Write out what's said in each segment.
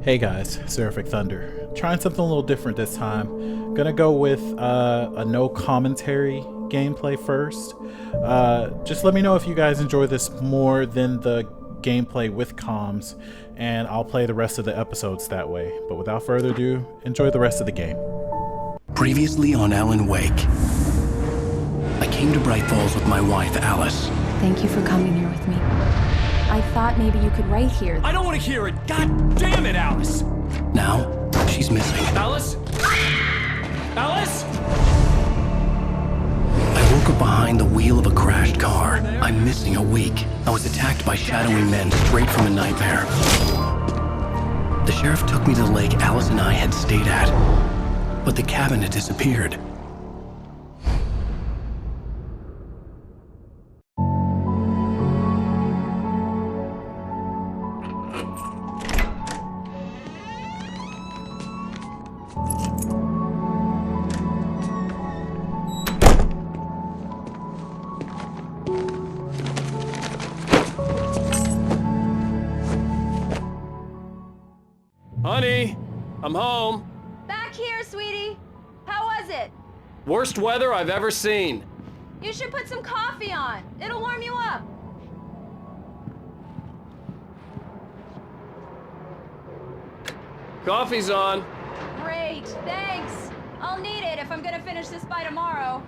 Hey guys, Seraphic Thunder. Trying something a little different this time. Gonna go with a no commentary gameplay first. Just let me know if you guys enjoy this more than the gameplay with comms, and I'll play the rest of the episodes that way. But without further ado, enjoy the rest of the game. Previously on Alan Wake. I came to Bright Falls with my wife, Alice. Thank you for coming here with me. I thought maybe you could write here. I don't want to hear it! God damn it, Alice! Now, she's missing. Alice? Alice? I woke up behind the wheel of a crashed car. I'm missing a week. I was attacked by shadowy men straight from a nightmare. The sheriff took me to the lake Alice and I had stayed at, but the cabin had disappeared. Honey, I'm home. Back here, sweetie. How was it? Worst weather I've ever seen. You should put some coffee on. It'll warm you up. Coffee's on. Great, thanks. I'll need it if I'm gonna finish this by tomorrow.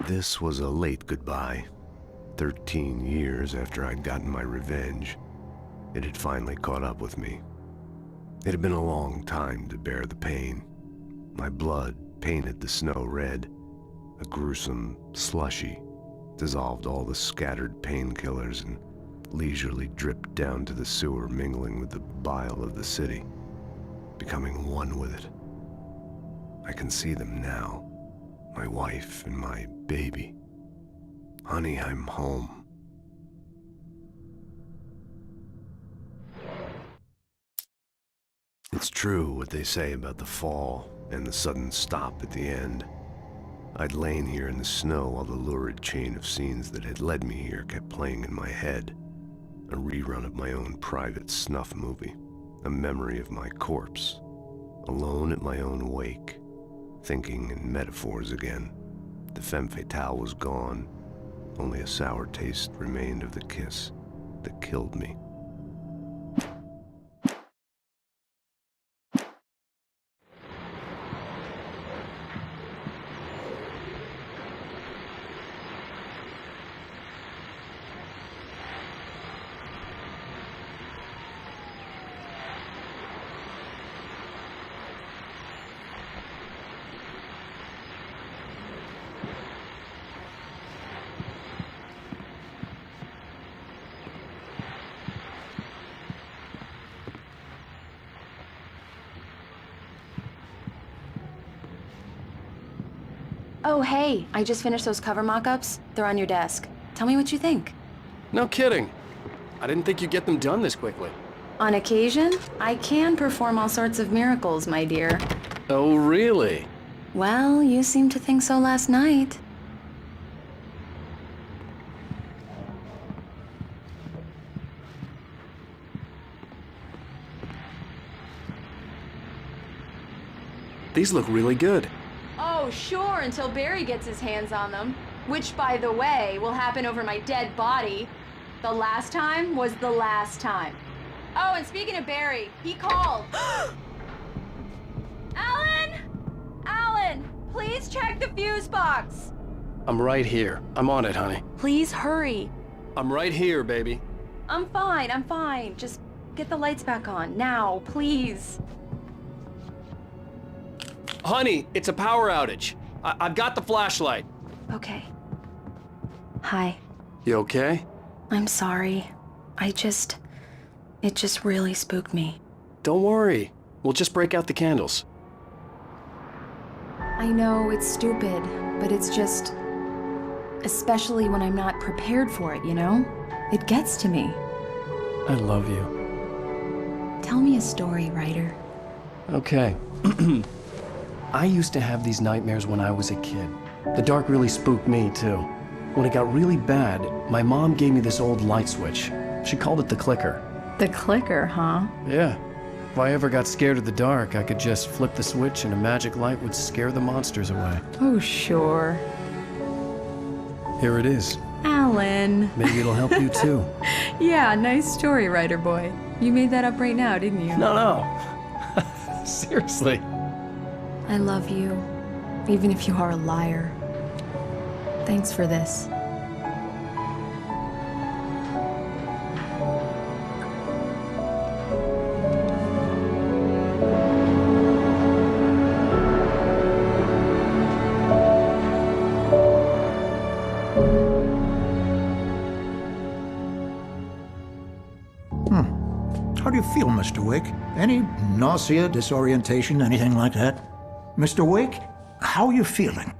This was a late goodbye. 13 years after I'd gotten my revenge, it had finally caught up with me. It had been a long time to bear the pain. My blood painted the snow red. A gruesome slushy dissolved all the scattered painkillers and leisurely dripped down to the sewer, mingling with the bile of the city, becoming one with it. I can see them now. My wife and my baby. Honey, I'm home. It's true what they say about the fall and the sudden stop at the end. I'd lain here in the snow while the lurid chain of scenes that had led me here kept playing in my head. A rerun of my own private snuff movie. A memory of my corpse. Alone at my own wake. Thinking in metaphors again. The femme fatale was gone. Only a sour taste remained of the kiss that killed me. Oh, hey, I just finished those cover mock-ups. They're on your desk. Tell me what you think. No kidding. I didn't think you'd get them done this quickly. On occasion, I can perform all sorts of miracles, my dear. Oh, really? Well, you seemed to think so last night. These look really good. Oh, sure, until Barry gets his hands on them. Which, by the way, will happen over my dead body. The last time was the last time. Oh, and speaking of Barry, he called. Alan! Alan, please check the fuse box. I'm right here. I'm on it, honey. Please hurry. I'm right here, baby. I'm fine, I'm fine. Just get the lights back on, now, please. Honey, it's a power outage. I've got the flashlight. Okay. Hi. You okay? I'm sorry. It just really spooked me. Don't worry. We'll just break out the candles. I know it's stupid, but it's just... Especially when I'm not prepared for it, you know? It gets to me. I love you. Tell me a story, writer. Okay. I used to have these nightmares when I was a kid. The dark really spooked me, too. When it got really bad, my mom gave me this old light switch. She called it the clicker. The clicker, huh? Yeah. If I ever got scared of the dark, I could just flip the switch and a magic light would scare the monsters away. Oh, sure. Here it is. Alan. Maybe it'll help you, too. Yeah, nice story, writer boy. You made that up right now, didn't you? No. Seriously. I love you, even if you are a liar. Thanks for this. How do you feel, Mr. Wake? Any nausea, disorientation, anything like that? Mr. Wake, how are you feeling?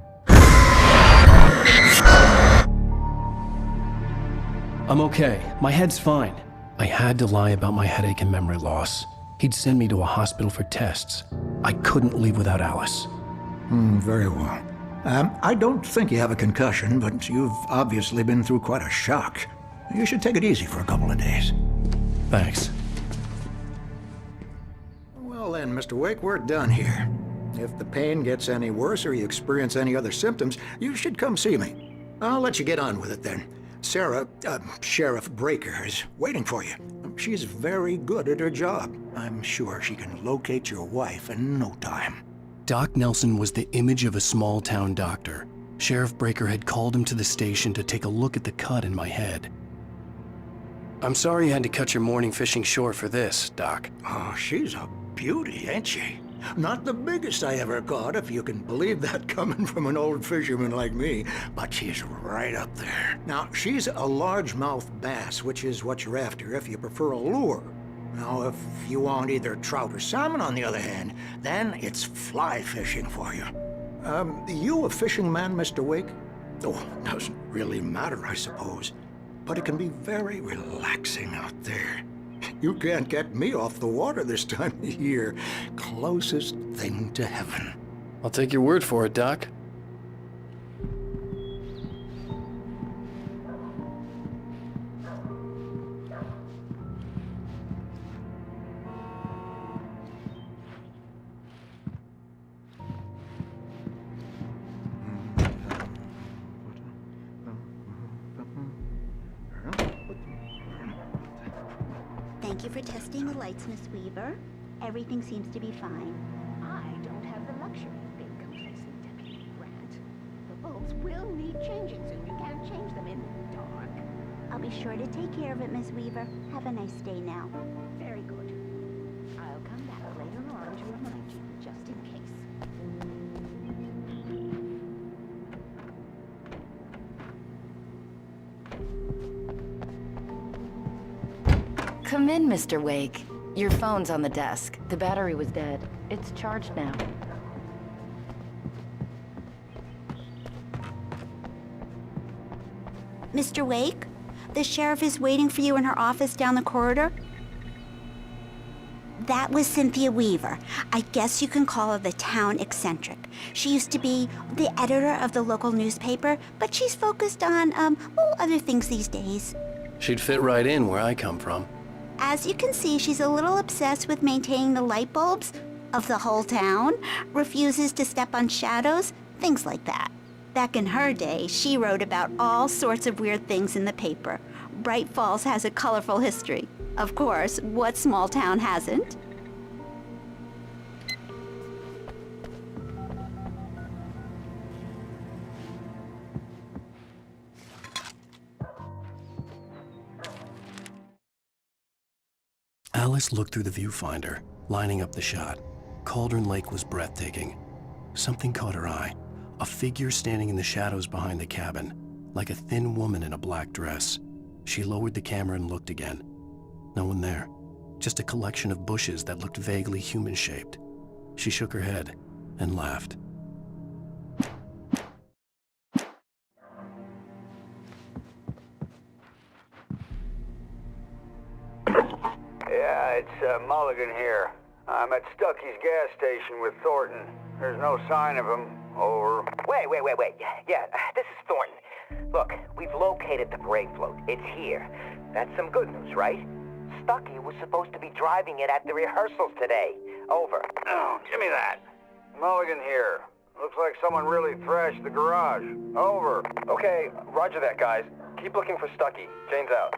I'm okay. My head's fine. I had to lie about my headache and memory loss. He'd send me to a hospital for tests. I couldn't leave without Alice. Very well. I don't think you have a concussion, but you've obviously been through quite a shock. You should take it easy for a couple of days. Thanks. Well then, Mr. Wake, we're done here. If the pain gets any worse or you experience any other symptoms, you should come see me. I'll let you get on with it then. Sarah, Sheriff Breaker, is waiting for you. She's very good at her job. I'm sure she can locate your wife in no time. Doc Nelson was the image of a small-town doctor. Sheriff Breaker had called him to the station to take a look at the cut in my head. I'm sorry you had to cut your morning fishing short for this, Doc. Oh, she's a beauty, ain't she? Not the biggest I ever caught, if you can believe that coming from an old fisherman like me, but she's right up there. Now, she's a largemouth bass, which is what you're after if you prefer a lure. Now, if you want either trout or salmon, on the other hand, then it's fly fishing for you. You a fishing man, Mr. Wake? Oh, doesn't really matter, I suppose. But it can be very relaxing out there. You can't get me off the water this time of year. Closest thing to heaven. I'll take your word for it, Doc. Thank you for testing the lights, Miss Weaver. Everything seems to be fine. I don't have the luxury of being complacent, Deputy Grant. The bulbs will need changing soon. You can't change them in the dark. I'll be sure to take care of it, Miss Weaver. Have a nice day now. Very good. I'll come back later on to remind you, just in case. Come in, Mr. Wake. Your phone's on the desk. The battery was dead. It's charged now. Mr. Wake, the sheriff is waiting for you in her office down the corridor. That was Cynthia Weaver. I guess you can call her the town eccentric. She used to be the editor of the local newspaper, but she's focused on, other things these days. She'd fit right in where I come from. As you can see, she's a little obsessed with maintaining the light bulbs of the whole town, refuses to step on shadows, things like that. Back in her day, she wrote about all sorts of weird things in the paper. Bright Falls has a colorful history. Of course, what small town hasn't? Alice looked through the viewfinder, lining up the shot. Cauldron Lake was breathtaking. Something caught her eye. A figure standing in the shadows behind the cabin, like a thin woman in a black dress. She lowered the camera and looked again. No one there. Just a collection of bushes that looked vaguely human-shaped. She shook her head and laughed. Yeah, it's Mulligan here. I'm at Stucky's gas station with Thornton. There's no sign of him. Over. Wait. Yeah, this is Thornton. Look, we've located the brake float. It's here. That's some good news, right? Stucky was supposed to be driving it at the rehearsals today. Over. Oh, give me that. Mulligan here. Looks like someone really thrashed the garage. Over. Okay, roger that, guys. Keep looking for Stucky. Jane's out.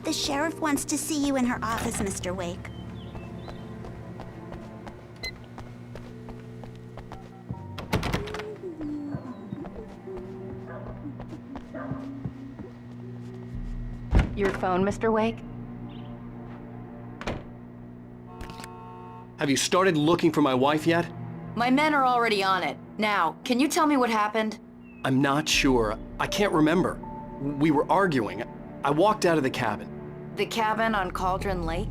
The sheriff wants to see you in her office, Mr. Wake. Your phone, Mr. Wake? Have you started looking for my wife yet? My men are already on it. Now, can you tell me what happened? I'm not sure. I can't remember. We were arguing. I walked out of the cabin. The cabin on Cauldron Lake?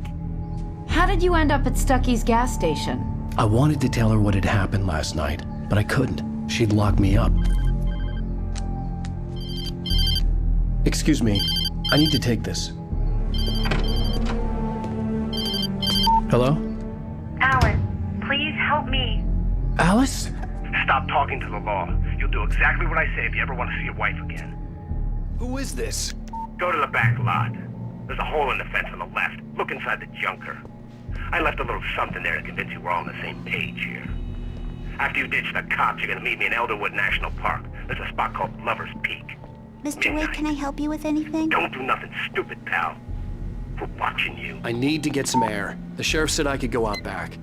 How did you end up at Stucky's gas station? I wanted to tell her what had happened last night, but I couldn't. She'd lock me up. Excuse me. I need to take this. Hello? Alice, please help me. Alice? Stop talking to the law. You'll do exactly what I say if you ever want to see your wife again. Who is this? Go to the back lot. There's a hole in the fence on the left. Look inside the junker. I left a little something there to convince you we're all on the same page here. After you ditch the cops, you're gonna meet me in Elderwood National Park. There's a spot called Lover's Peak. Mr. Wake, can I help you with anything? Don't do nothing stupid, pal. We're watching you. I need to get some air. The sheriff said I could go out back.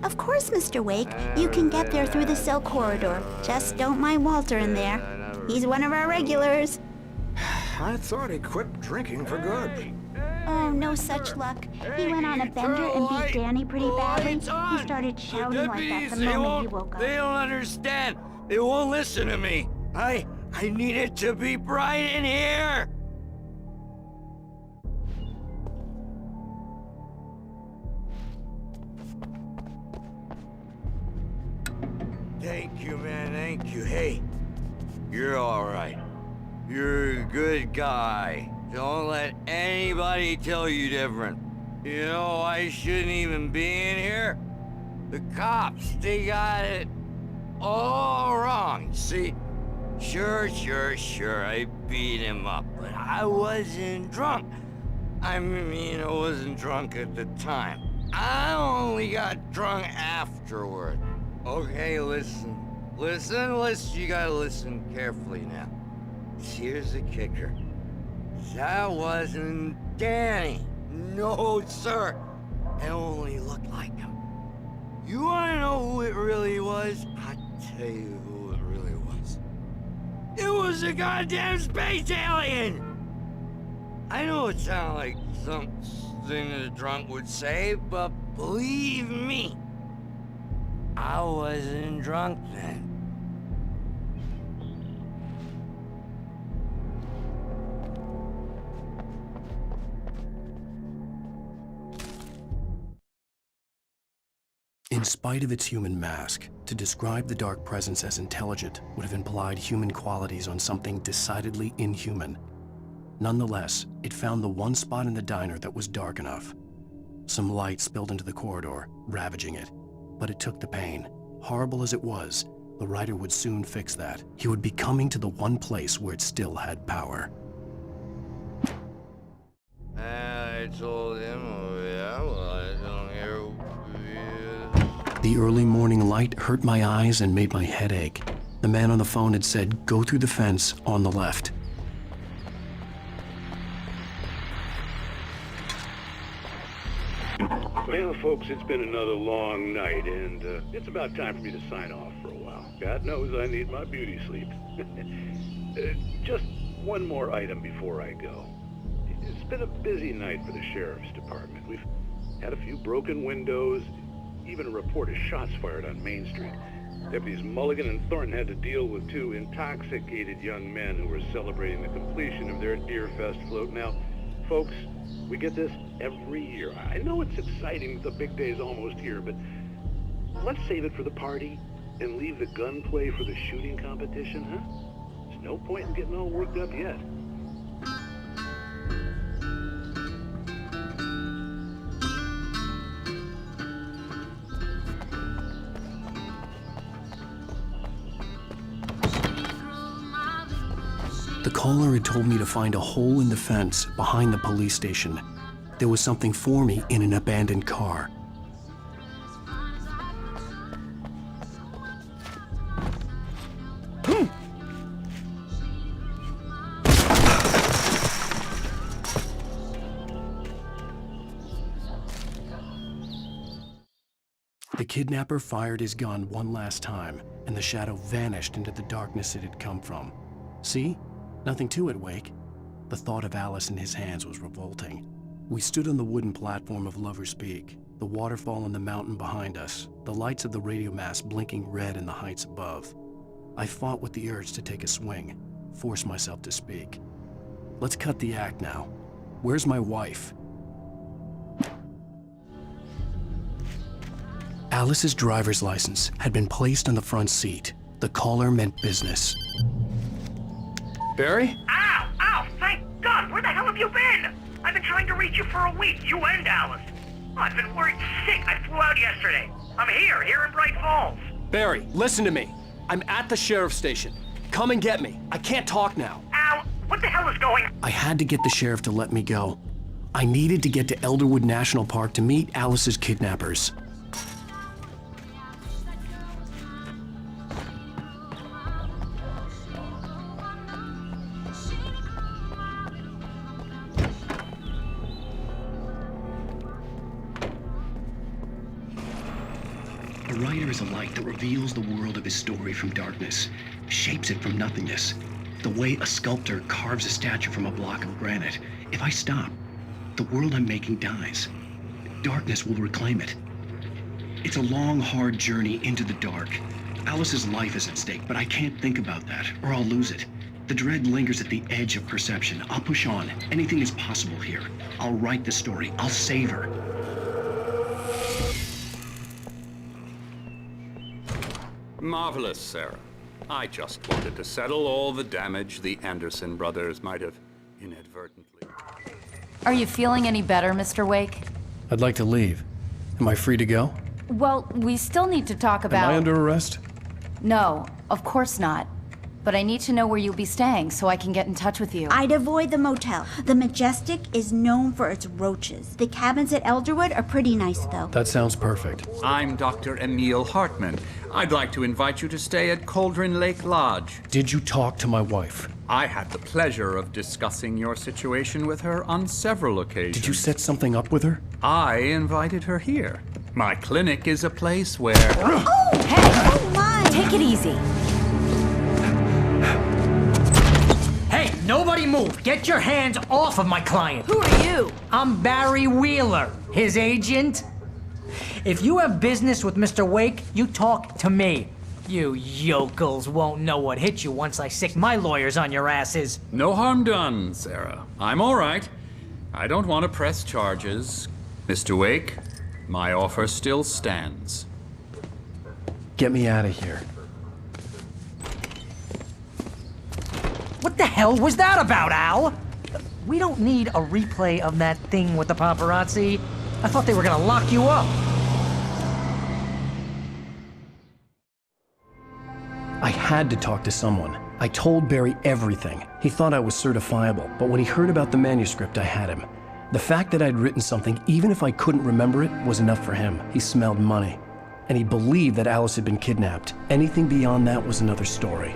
Of course, Mr. Wake. You can get there through the cell corridor. Just don't mind Walter in there. He's one of our regulars. I thought he quit drinking for good. Oh, no such luck. He went on a bender and beat Danny pretty badly. He started shouting like that the moment he woke up. They don't understand. They won't listen to me. I need it to be bright in here. Thank you, man, thank you. Hey, you're all right. You're a good guy. Don't let anybody tell you different. You know, I shouldn't even be in here. The cops, they got it all wrong. See, sure, I beat him up, but I wasn't drunk. I mean, I wasn't drunk at the time. I only got drunk afterward. Okay, listen, you gotta listen carefully now. Here's the kicker. That wasn't Danny. No, sir. It only looked like him. You wanna know who it really was? I'll tell you who it really was. It was a goddamn space alien! I know it sounds like something a drunk would say, but believe me, I wasn't drunk then. In spite of its human mask, to describe the dark presence as intelligent would have implied human qualities on something decidedly inhuman. Nonetheless, it found the one spot in the diner that was dark enough. Some light spilled into the corridor, ravaging it. But it took the pain. Horrible as it was, the writer would soon fix that. He would be coming to the one place where it still had power. I told him, oh yeah, well, I don't hear. The early morning light hurt my eyes and made my head ache. The man on the phone had said, go through the fence on the left. Well, folks, it's been another long night, and it's about time for me to sign off for a while. God knows I need my beauty sleep. Just one more item before I go. It's been a busy night for the sheriff's department. We've had a few broken windows, even a report of shots fired on Main Street. Deputies Mulligan and Thornton had to deal with two intoxicated young men who were celebrating the completion of their Deerfest float. Now, folks, we get this every year. I know it's exciting, the big day's almost here, but let's save it for the party and leave the gunplay for the shooting competition, huh? There's no point in getting all worked up yet. The caller had told me to find a hole in the fence behind the police station. There was something for me in an abandoned car. The kidnapper fired his gun one last time, and the shadow vanished into the darkness it had come from. See? Nothing to it, Wake. The thought of Alice in his hands was revolting. We stood on the wooden platform of Lover's Peak, the waterfall on the mountain behind us, the lights of the radio mast blinking red in the heights above. I fought with the urge to take a swing, force myself to speak. Let's cut the act now. Where's my wife? Alice's driver's license had been placed on the front seat. The caller meant business. Barry? Ow! Ow! Thank God! Where the hell have you been? I've been trying to reach you for a week, you and Alice. Oh, I've been worried sick. I flew out yesterday. I'm here in Bright Falls. Barry, listen to me. I'm at the sheriff's station. Come and get me. I can't talk now. Al, what the hell is going on? I had to get the sheriff to let me go. I needed to get to Elderwood National Park to meet Alice's kidnappers. A writer is a light that reveals the world of his story from darkness, shapes it from nothingness. The way a sculptor carves a statue from a block of granite. If I stop, the world I'm making dies. Darkness will reclaim it. It's a long, hard journey into the dark. Alice's life is at stake, but I can't think about that, or I'll lose it. The dread lingers at the edge of perception. I'll push on. Anything is possible here. I'll write the story. I'll save her. Marvelous, Sarah. I just wanted to settle all the damage the Anderson brothers might have inadvertently... Are you feeling any better, Mr. Wake? I'd like to leave. Am I free to go? Well, we still need to talk about... Am I under arrest? No, of course not. But I need to know where you'll be staying so I can get in touch with you. I'd avoid the motel. The Majestic is known for its roaches. The cabins at Elderwood are pretty nice, though. That sounds perfect. I'm Dr. Emil Hartman. I'd like to invite you to stay at Cauldron Lake Lodge. Did you talk to my wife? I had the pleasure of discussing your situation with her on several occasions. Did you set something up with her? I invited her here. My clinic is a place where... Oh! Hey! Oh, my! Take it easy. Hey, nobody move! Get your hands off of my client! Who are you? I'm Barry Wheeler, his agent. If you have business with Mr. Wake, you talk to me. You yokels won't know what hit you once I sick my lawyers on your asses. No harm done, Sarah. I'm all right. I don't want to press charges. Mr. Wake, my offer still stands. Get me out of here. What the hell was that about, Al? We don't need a replay of that thing with the paparazzi. I thought they were gonna lock you up. I had to talk to someone. I told Barry everything. He thought I was certifiable, but when he heard about the manuscript, I had him. The fact that I'd written something, even if I couldn't remember it, was enough for him. He smelled money. And he believed that Alice had been kidnapped. Anything beyond that was another story.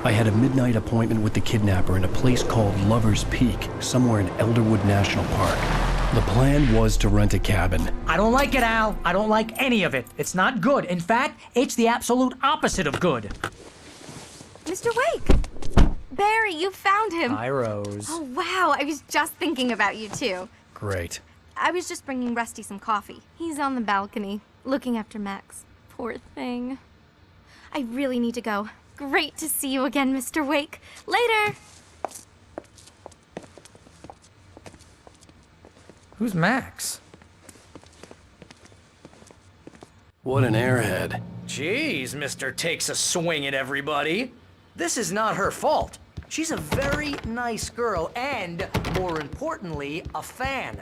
I had a midnight appointment with the kidnapper in a place called Lover's Peak, somewhere in Elderwood National Park. The plan was to rent a cabin. I don't like it, Al. I don't like any of it. It's not good. In fact, it's the absolute opposite of good. Mr. Wake! Barry, you found him. Hi, Rose. Oh, wow. I was just thinking about you, too. Great. I was just bringing Rusty some coffee. He's on the balcony, looking after Max. Poor thing. I really need to go. Great to see you again, Mr. Wake. Later! Who's Max? What an airhead. Jeez, Mr. Takes a Swing at Everybody. This is not her fault. She's a very nice girl and, more importantly, a fan.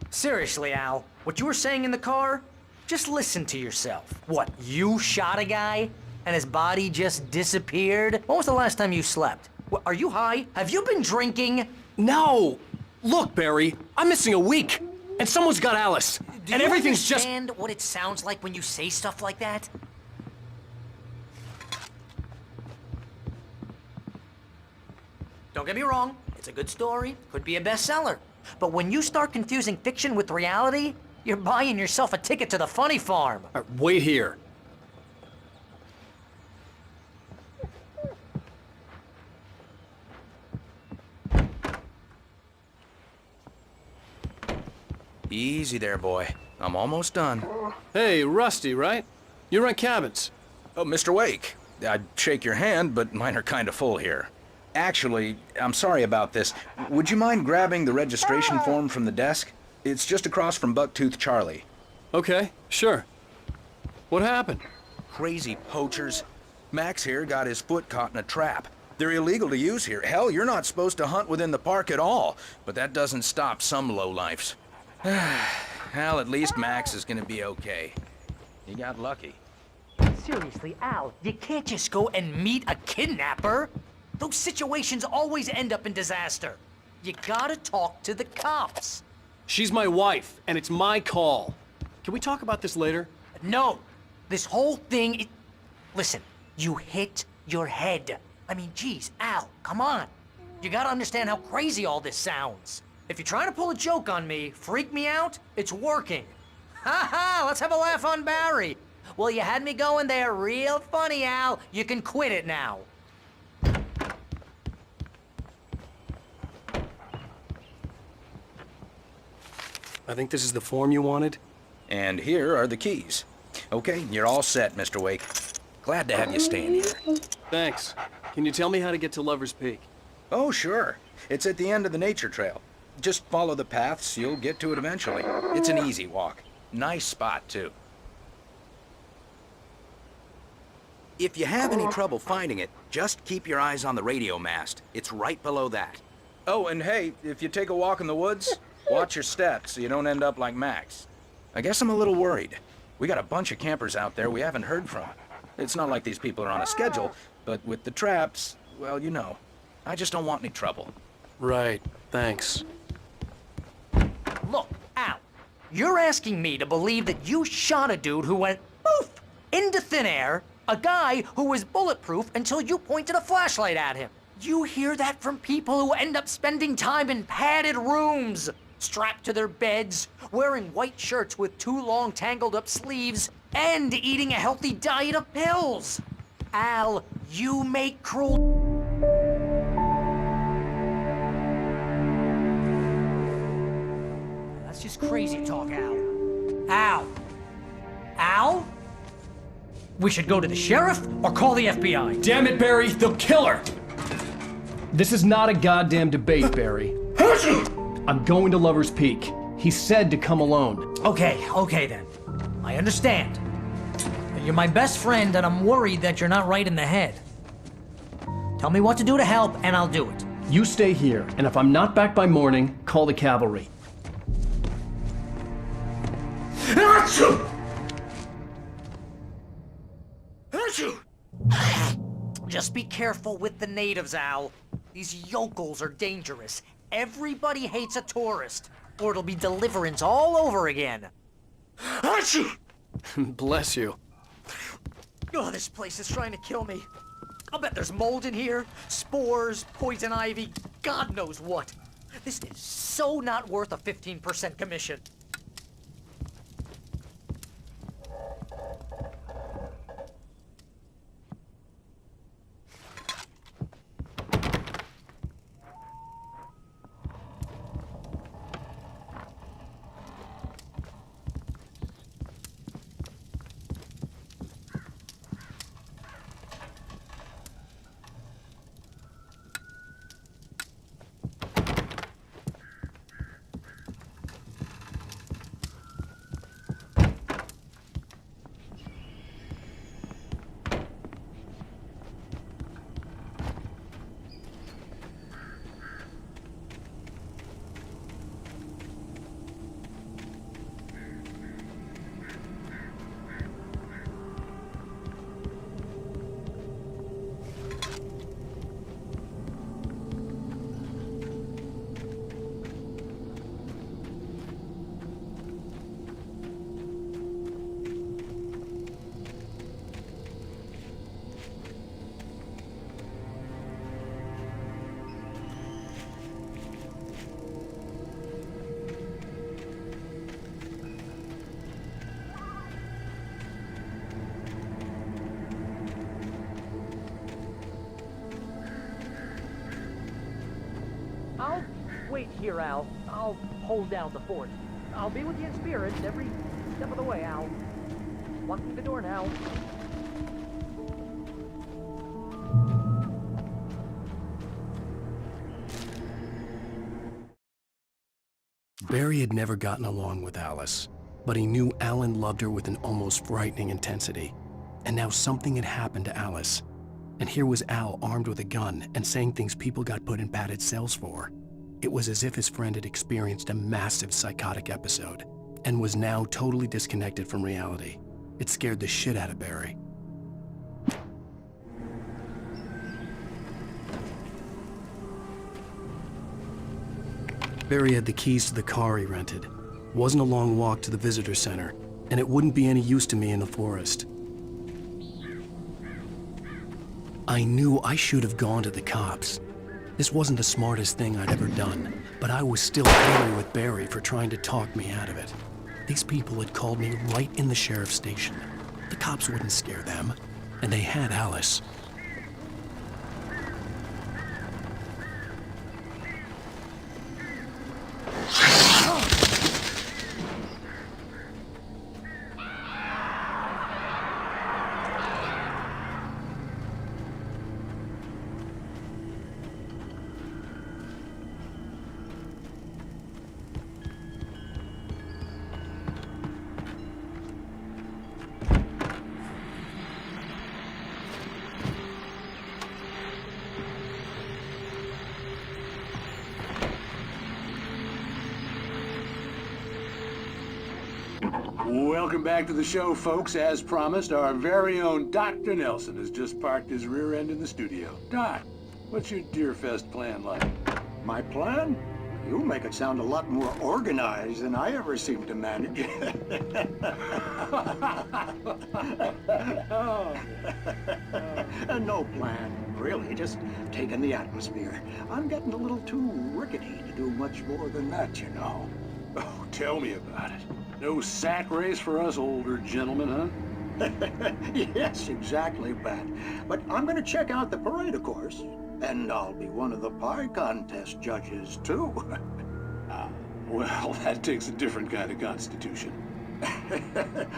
Seriously, Al, what you were saying in the car? Just listen to yourself. What, you shot a guy and his body just disappeared? When was the last time you slept? What, are you high? Have you been drinking? No! Look, Barry, I'm missing a week, and someone's got Alice, and everything's just... Do you understand what it sounds like when you say stuff like that? Don't get me wrong, it's a good story, could be a bestseller. But when you start confusing fiction with reality, you're buying yourself a ticket to the funny farm. Wait here. Easy there, boy. I'm almost done. Hey, Rusty, right? You rent cabins. Oh, Mr. Wake. I'd shake your hand, but mine are kind of full here. Actually, I'm sorry about this. Would you mind grabbing the registration form from the desk? It's just across from Bucktooth Charlie. Okay, sure. What happened? Crazy poachers. Max here got his foot caught in a trap. They're illegal to use here. Hell, you're not supposed to hunt within the park at all. But that doesn't stop some lowlifes. Well, at least Max is gonna be okay. He got lucky. Seriously, Al, you can't just go and meet a kidnapper. Those situations always end up in disaster. You gotta talk to the cops. She's my wife, and it's my call. Can we talk about this later? No. This whole thing, Listen, you hit your head. I mean, geez, Al, come on. You gotta understand how crazy all this sounds. If you're trying to pull a joke on me, freak me out, it's working. Ha ha, let's have a laugh on Barry. Well, you had me going there real funny, Al. You can quit it now. I think this is the form you wanted. And here are the keys. Okay, you're all set, Mr. Wake. Glad to have you staying here. Thanks. Can you tell me how to get to Lover's Peak? Oh, sure. It's at the end of the nature trail. Just follow the paths, you'll get to it eventually. It's an easy walk. Nice spot, too. If you have any trouble finding it, just keep your eyes on the radio mast. It's right below that. Oh, and hey, if you take a walk in the woods, watch your steps so you don't end up like Max. I guess I'm a little worried. We got a bunch of campers out there we haven't heard from. It's not like these people are on a schedule, but with the traps, well, you know. I just don't want any trouble. Right, thanks. Look, Al, you're asking me to believe that you shot a dude who went poof into thin air, a guy who was bulletproof until you pointed a flashlight at him. You hear that from people who end up spending time in padded rooms, strapped to their beds, wearing white shirts with too long tangled up sleeves, and eating a healthy diet of pills. Al, you make cruel... That's just crazy talk, Al. Al? Al? We should go to the sheriff or call the FBI. Damn it, Barry, they'll kill her! This is not a goddamn debate, Barry. I'm going to Lover's Peak. He said to come alone. Okay then. I understand. You're my best friend, and I'm worried that you're not right in the head. Tell me what to do to help, and I'll do it. You stay here, and if I'm not back by morning, call the cavalry. Achoo! Achoo! Just be careful with the natives, Al. These yokels are dangerous. Everybody hates a tourist, or it'll be Deliverance all over again. Achoo! Bless you. Oh, this place is trying to kill me. I'll bet there's mold in here, spores, poison ivy, God knows what. This is so not worth a 15% commission. I'll wait here, Al. I'll hold down the fort. I'll be with you in spirit every step of the way, Al. Locking the door now. Barry had never gotten along with Alice, but he knew Alan loved her with an almost frightening intensity. And now something had happened to Alice. And here was Al armed with a gun and saying things people got put in padded cells for. It was as if his friend had experienced a massive psychotic episode and was now totally disconnected from reality. It scared the shit out of Barry. Barry had the keys to the car he rented. It wasn't a long walk to the visitor center, and it wouldn't be any use to me in the forest. I knew I should have gone to the cops. This wasn't the smartest thing I'd ever done, but I was still angry with Barry for trying to talk me out of it. These people had called me right in the sheriff's station. The cops wouldn't scare them, and they had Alice. Welcome back to the show, folks. As promised, our very own Dr. Nelson has just parked his rear end in the studio. Doc, what's your Deerfest plan like? My plan? You make it sound a lot more organized than I ever seem to manage. No plan, really, just taking the atmosphere. I'm getting a little too rickety to do much more than that, you know. Oh, tell me about it. No sack race for us older gentlemen, huh? Yes, exactly, Pat. But I'm gonna check out the parade, of course. And I'll be one of the pie contest judges, too. Well, that takes a different kind of constitution.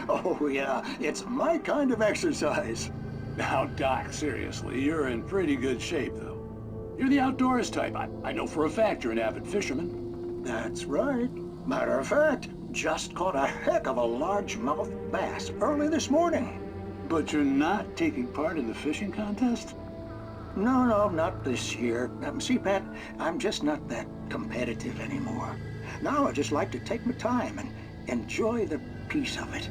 Oh, yeah, it's my kind of exercise. Now, Doc, seriously, you're in pretty good shape, though. You're the outdoors type. I know for a fact you're an avid fisherman. That's right. Matter of fact, just caught a heck of a largemouth bass early this morning. But you're not taking part in the fishing contest? No, not this year. See, Pat, I'm just not that competitive anymore. Now I just like to take my time and enjoy the peace of it.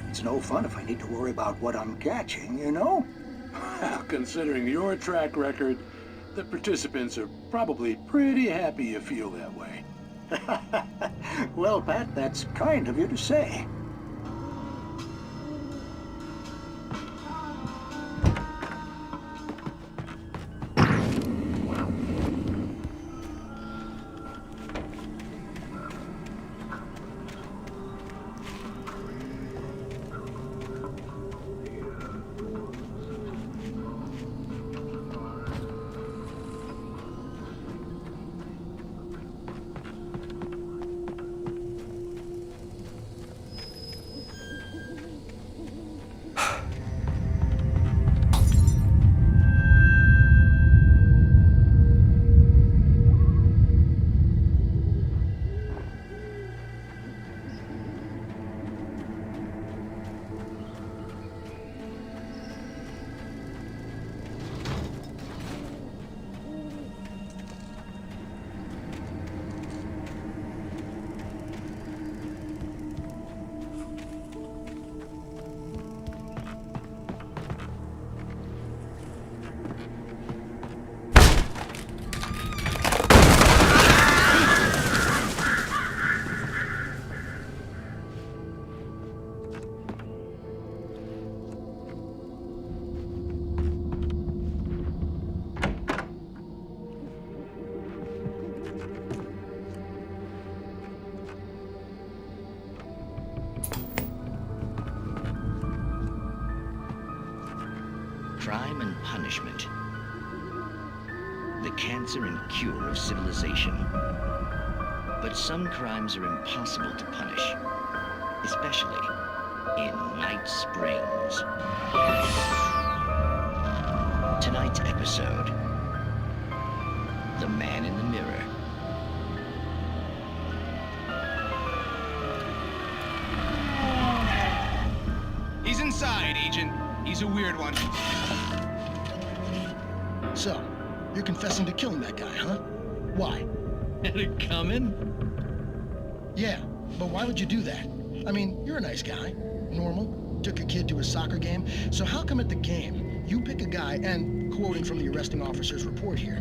It's no fun if I need to worry about what I'm catching, you know? Well, considering your track record, the participants are probably pretty happy you feel that way. Well, Pat, that's kind of you to say. Crime and punishment. The cancer and cure of civilization. But some crimes are impossible to punish, especially in Night Springs. Tonight's episode, The Man in the Mirror. He's inside, Agent. He's a weird one. So, you're confessing to killing that guy, huh? Why? Had it coming? Yeah, but why would you do that? I mean, you're a nice guy. Normal. Took a kid to a soccer game. So how come at the game, you pick a guy and, quoting from the arresting officer's report here,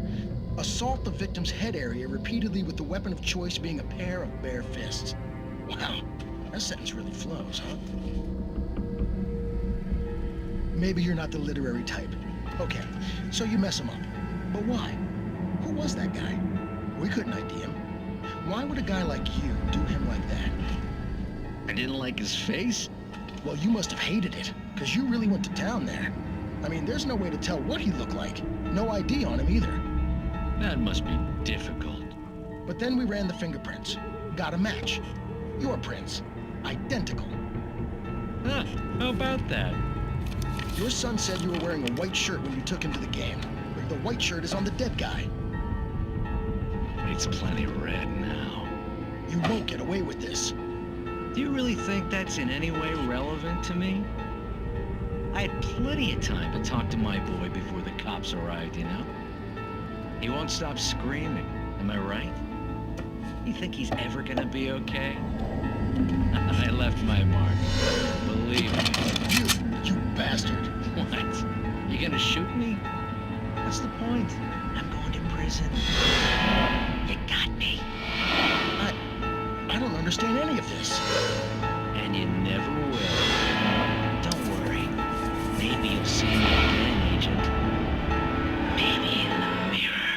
assault the victim's head area repeatedly with the weapon of choice being a pair of bare fists? Wow, that sentence really flows, huh? Maybe you're not the literary type. Okay, so you mess him up. But why? Who was that guy? We couldn't ID him. Why would a guy like you do him like that? I didn't like his face? Well, you must have hated it, because you really went to town there. I mean, there's no way to tell what he looked like. No ID on him either. That must be difficult. But then we ran the fingerprints. Got a match. Your prints. Identical. Huh, how about that? Your son said you were wearing a white shirt when you took him to the game. But the white shirt is on the dead guy. It's plenty red now. You won't get away with this. Do you really think that's in any way relevant to me? I had plenty of time to talk to my boy before the cops arrived, you know? He won't stop screaming, am I right? You think he's ever gonna be okay? I left my mark. Believe me. You bastard. What? You gonna shoot me? What's the point? I'm going to prison. You got me. I don't understand any of this. And you never will. Don't worry. Maybe you'll see me again, Agent. Maybe in the mirror.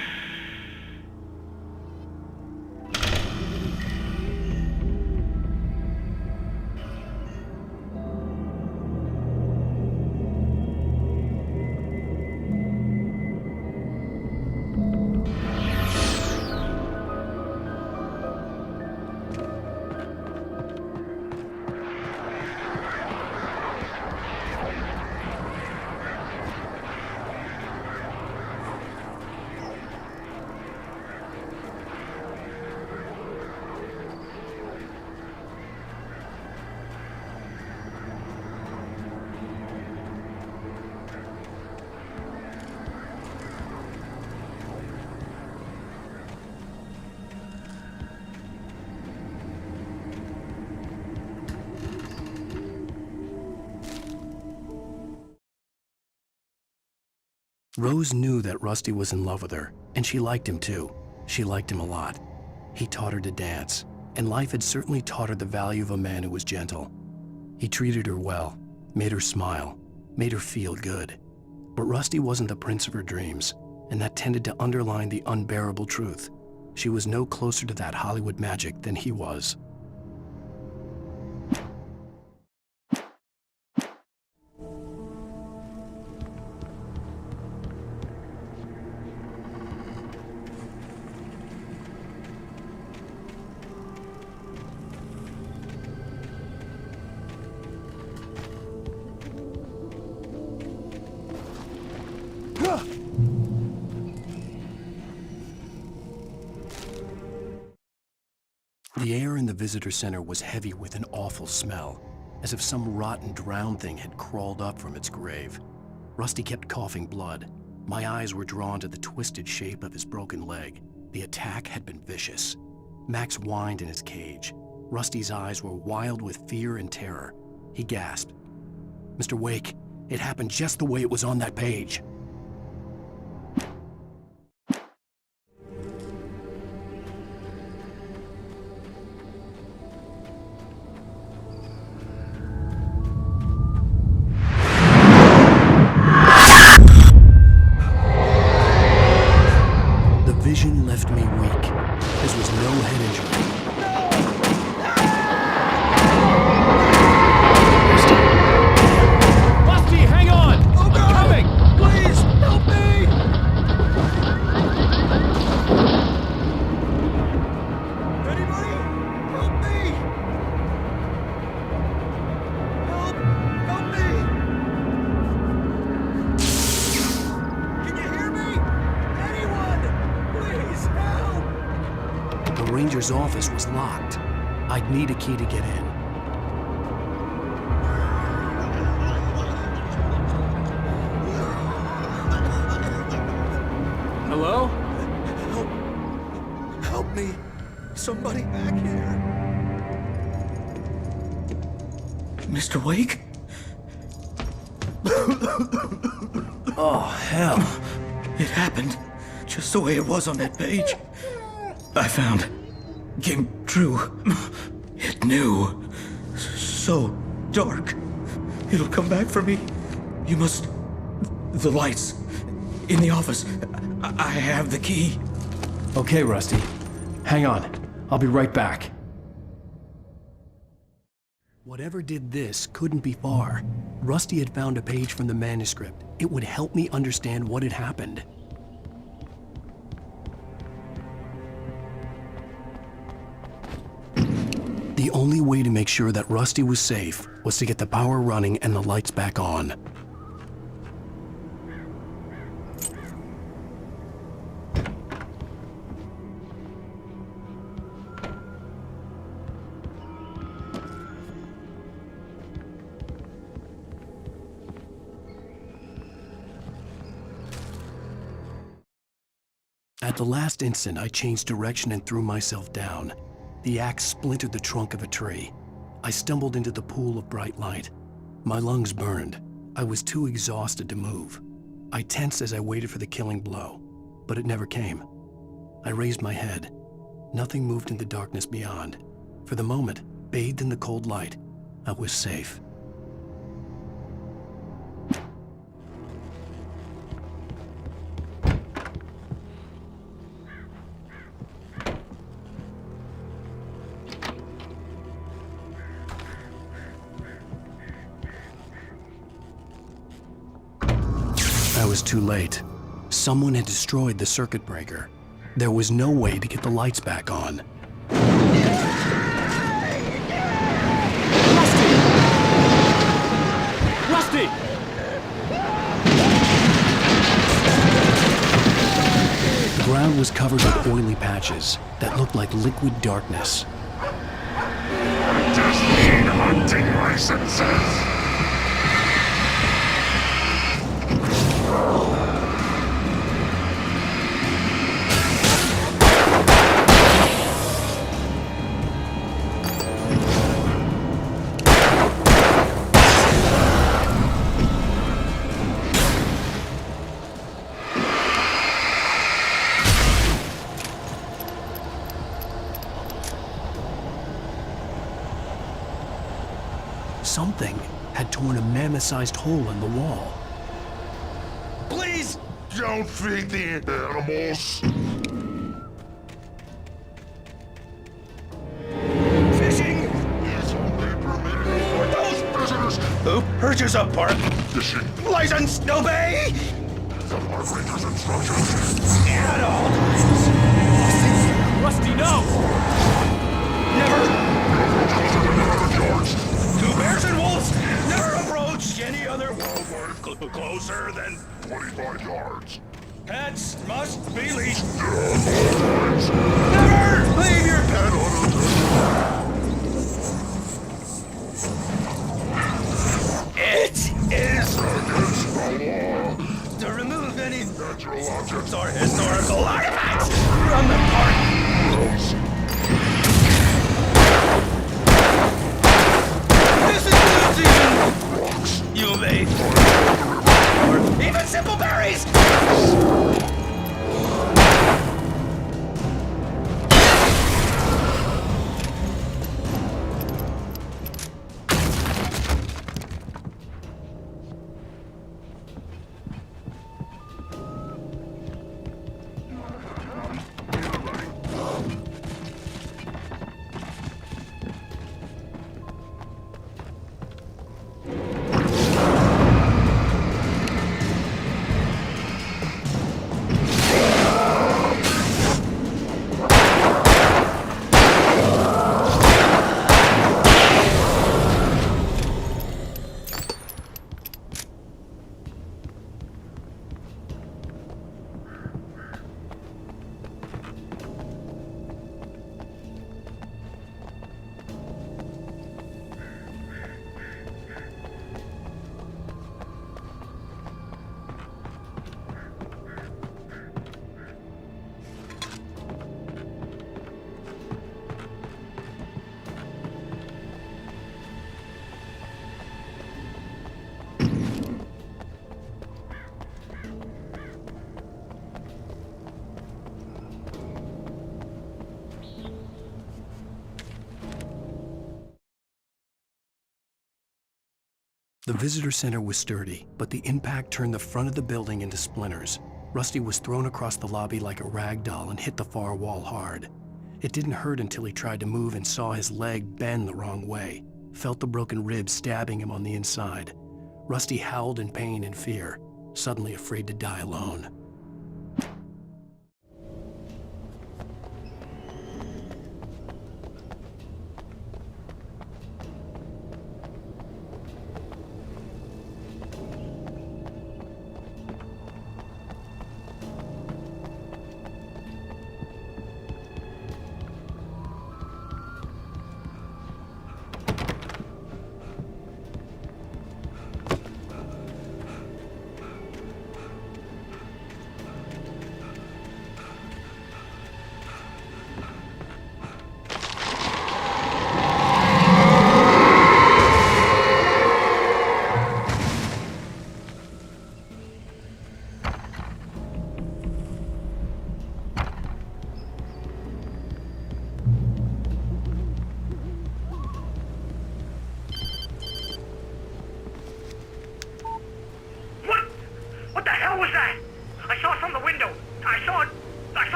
Rose knew that Rusty was in love with her, and she liked him too. She liked him a lot. He taught her to dance, and life had certainly taught her the value of a man who was gentle. He treated her well, made her smile, made her feel good. But Rusty wasn't the prince of her dreams, and that tended to underline the unbearable truth. She was no closer to that Hollywood magic than he was. The air in the visitor center was heavy with an awful smell, as if some rotten drowned thing had crawled up from its grave. Rusty kept coughing blood. My eyes were drawn to the twisted shape of his broken leg. The attack had been vicious. Max whined in his cage. Rusty's eyes were wild with fear and terror. He gasped, "Mr. Wake, it happened just the way it was on that page." Vision left me weak. This was no head injury. Rusty, hang on! Oh, God! I'm coming! Please, help me! Anybody? Help me! Help me! Can you hear me? Anyone? Please, help! The ranger's office was locked. I'd need a key to get in. Hello? Help me! Somebody back here! Mr. Wake? Oh, hell. It happened just the way it was on that page. I found. Came true. It knew. So dark. It'll come back for me. You must... The lights. In the office. I have the key. Okay, Rusty. Hang on. I'll be right back. Whatever did this couldn't be far. Rusty had found a page from the manuscript. It would help me understand what had happened. The only way to make sure that Rusty was safe was to get the power running and the lights back on. At the last instant, I changed direction and threw myself down. The axe splintered the trunk of a tree. I stumbled into the pool of bright light. My lungs burned. I was too exhausted to move. I tensed as I waited for the killing blow, but it never came. I raised my head. Nothing moved in the darkness beyond. For the moment, bathed in the cold light, I was safe. I was too late. Someone had destroyed the circuit breaker. There was no way to get the lights back on. Rusty! The ground was covered with oily patches that looked like liquid darkness. I just need hunting licenses. Something had torn a mammoth-sized hole in the wall. Please don't feed the animals. Fishing! Is only permitted for those visitors. Who purchased a park Fishing. license? No bay? The park ranger's instructions. Adult! Rusty, no! Never! Yards. Two bears and wolves! Never approach any other wildlife closer than 25 yards. pets must be leashed. Yards. Never leave your pet It is Against the law. to remove any Natural objects. or historical artifacts from the park. Rose. This includes even Rocks. you may or even simple berries. The visitor center was sturdy, but the impact turned the front of the building into splinters. Rusty was thrown across the lobby like a rag doll and hit the far wall hard. It didn't hurt until he tried to move and saw his leg bend the wrong way, felt the broken ribs stabbing him on the inside. Rusty howled in pain and fear, suddenly afraid to die alone.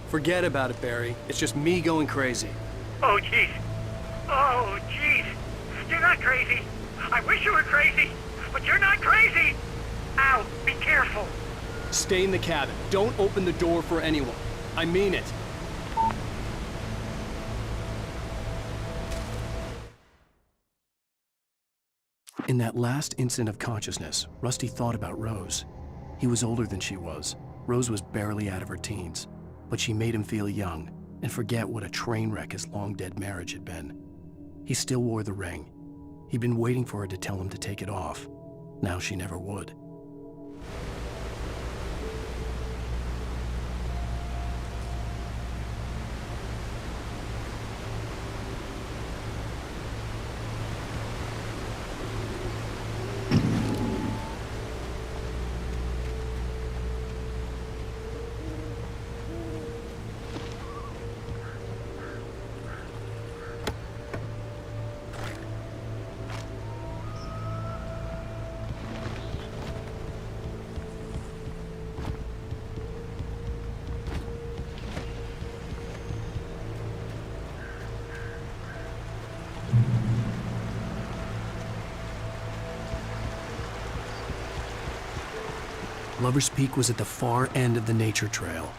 Forget about it, Barry. It's just me going crazy. Oh, jeez. Oh, jeez. You're not crazy. I wish you were crazy, but you're not crazy. Ow, be careful. Stay in the cabin. Don't open the door for anyone. I mean it. In that last instant of consciousness, Rusty thought about Rose. He was older than she was. Rose was barely out of her teens, but she made him feel young and forget what a train wreck his long-dead marriage had been. He still wore the ring. He'd been waiting for her to tell him to take it off. Now she never would. Lover's Peak was at the far end of the nature trail.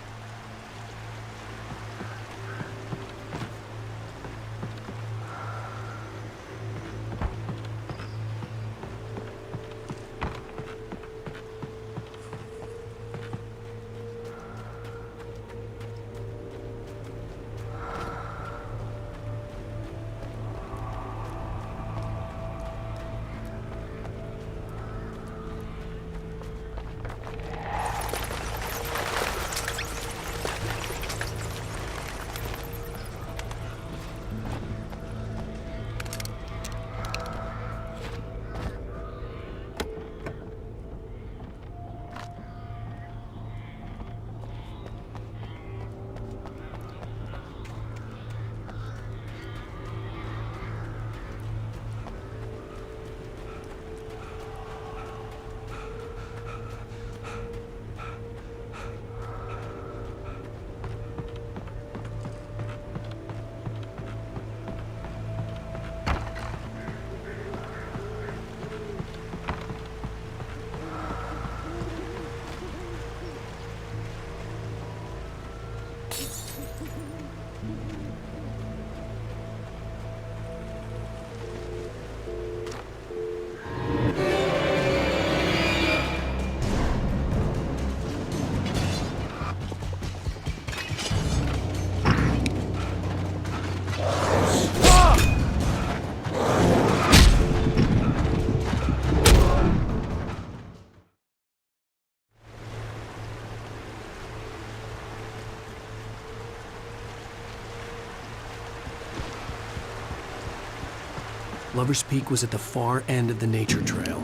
Lover's Peak was at the far end of the nature trail.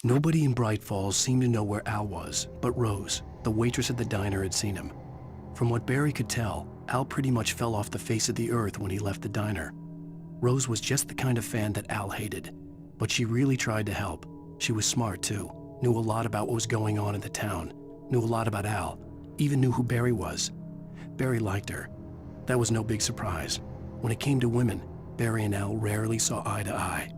Nobody in Bright Falls seemed to know where Al was, but Rose, the waitress at the diner, had seen him. From what Barry could tell, Al pretty much fell off the face of the earth when he left the diner. Rose was just the kind of fan that Al hated, but she really tried to help. She was smart too, knew a lot about what was going on in the town. knew a lot about Al, even knew who Barry was. Barry liked her. That was no big surprise. When it came to women, Barry and Al rarely saw eye to eye.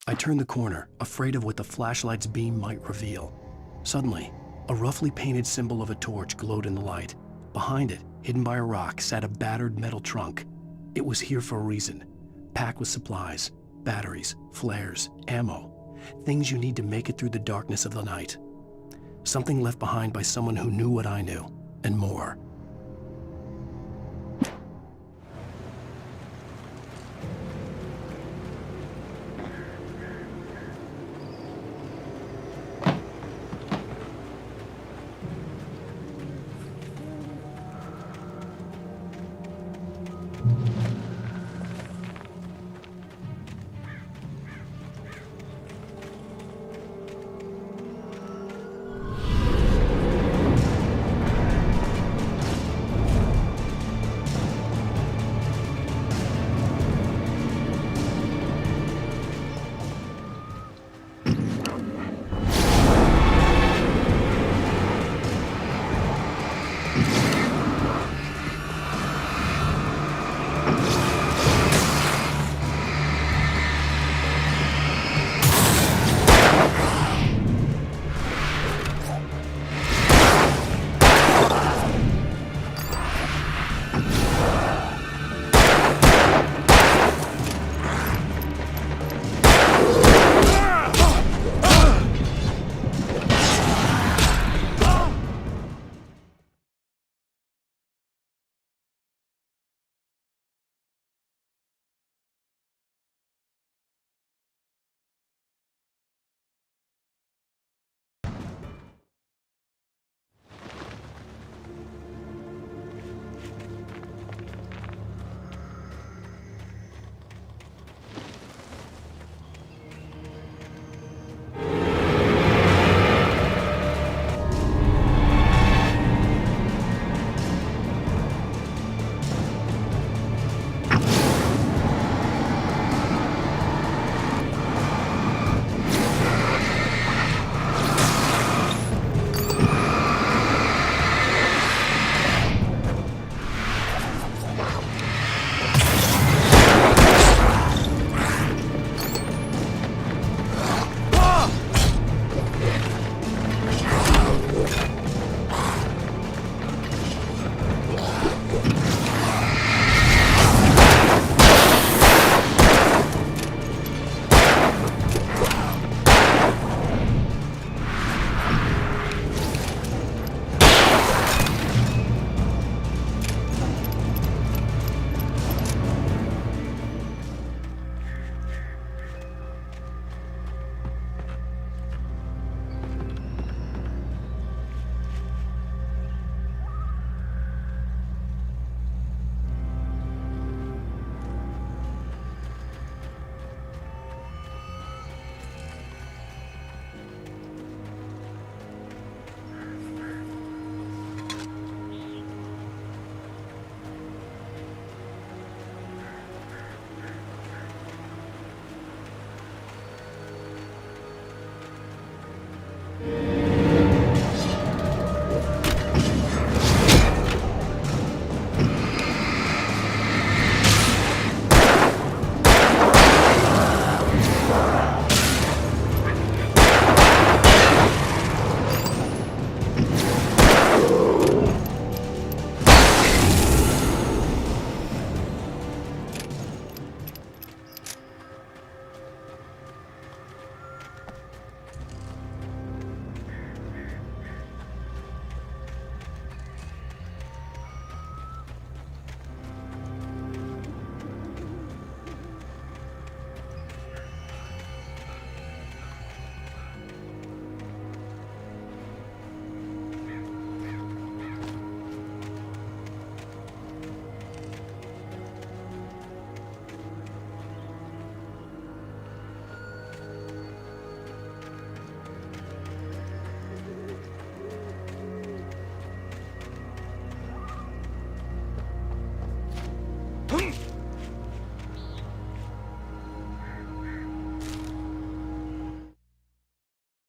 I turned the corner, afraid of what the flashlight's beam might reveal. Suddenly, A roughly painted symbol of a torch glowed in the light. Behind it, hidden by a rock, sat a battered metal trunk. It was here for a reason, packed with supplies, batteries, flares, ammo, things you need to make it through the darkness of the night. Something left behind by someone who knew what I knew, and more.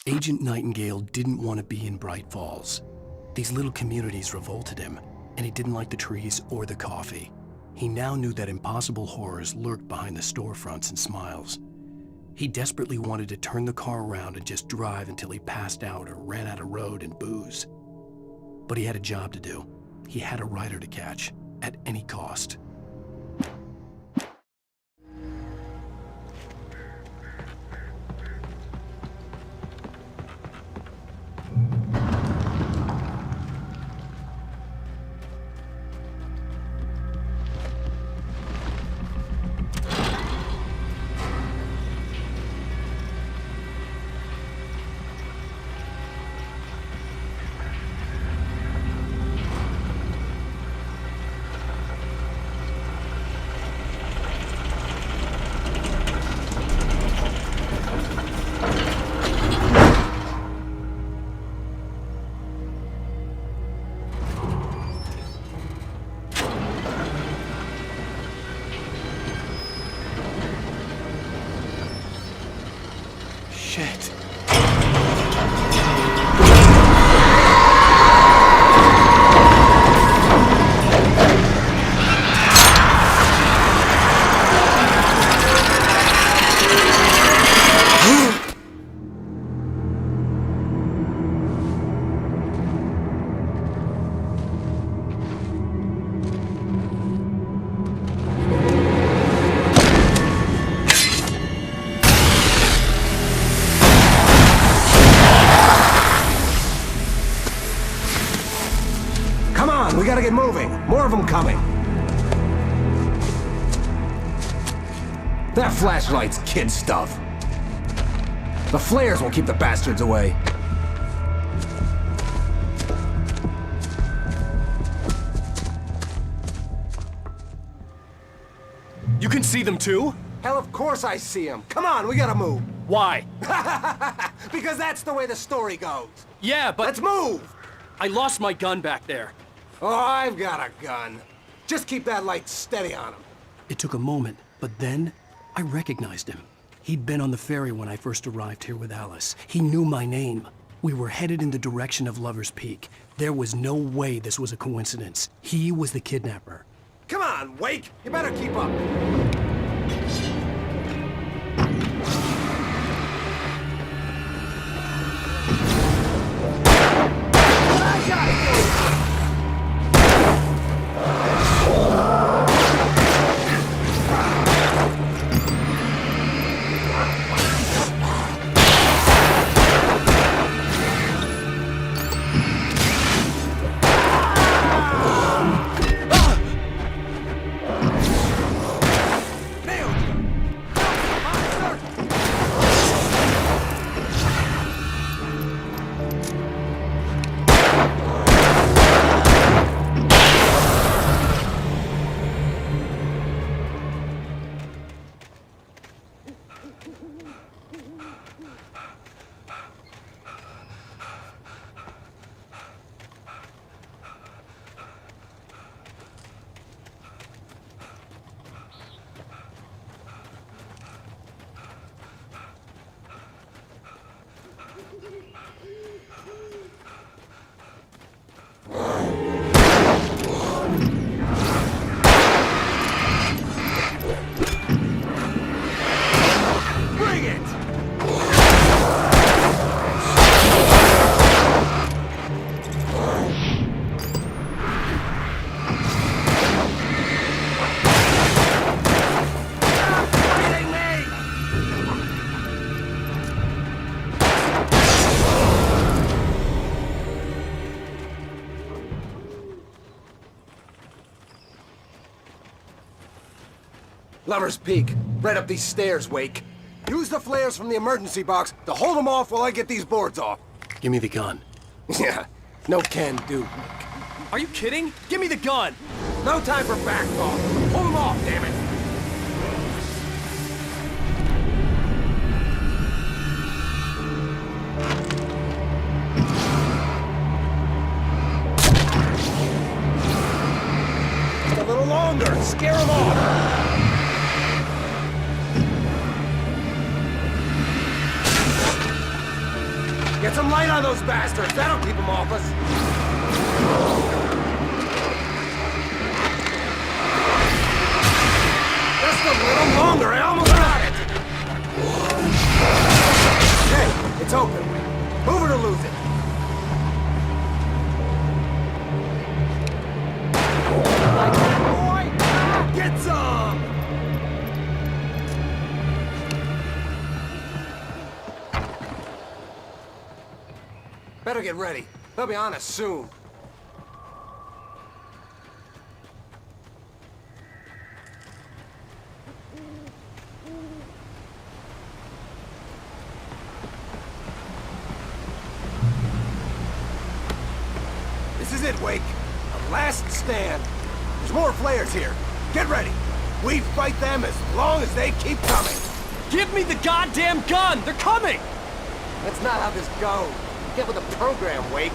Agent Nightingale didn't want to be in Bright Falls. These little communities revolted him, and he didn't like the trees or the coffee. He now knew that impossible horrors lurked behind the storefronts and smiles. He desperately wanted to turn the car around and just drive until he passed out or ran out of road and booze. But he had a job to do. He had a rider to catch, at any cost. Shit. We gotta get moving. More of them coming. That flashlight's kid stuff. The flares will keep the bastards away. You can see them too? Hell, of course I see them. Come on, we gotta move. Why? Because that's the way the story goes. Yeah, but... Let's move! I lost my gun back there. Oh, I've got a gun. Just keep that light steady on him. It took a moment, but then I recognized him. He'd been on the ferry when I first arrived here with Alice. He knew my name. We were headed in the direction of Lover's Peak. There was no way this was a coincidence. He was the kidnapper. Come on, Wake! You better keep up. Lover's Peak. Right up these stairs, Wake. Use the flares from the emergency box to hold them off while I get these boards off. Give me the gun. Yeah, no can do. Are you kidding? Give me the gun! No time for back talk. Hold them off, damn it! Just a little longer. Scare them off. Get some light on those bastards. That'll keep them off us. Just a little longer. I almost got it. Better get ready. They'll be on us soon. This is it, Wake. The last stand. There's more flares here. Get ready. We fight them as long as they keep coming. Give me the goddamn gun! They're coming! That's not how this goes. Get with the program, Wake.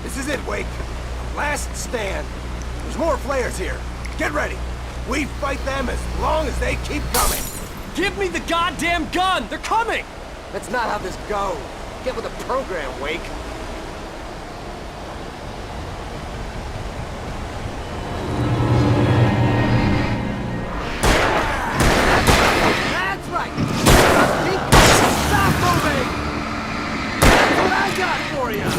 This is it, Wake. Last stand. There's more flares here. Get ready. We fight them as long as they keep coming. Give me the goddamn gun! They're coming! That's not how this goes. Get with the program, Wake. That's right! Stop moving! That's what I got for you!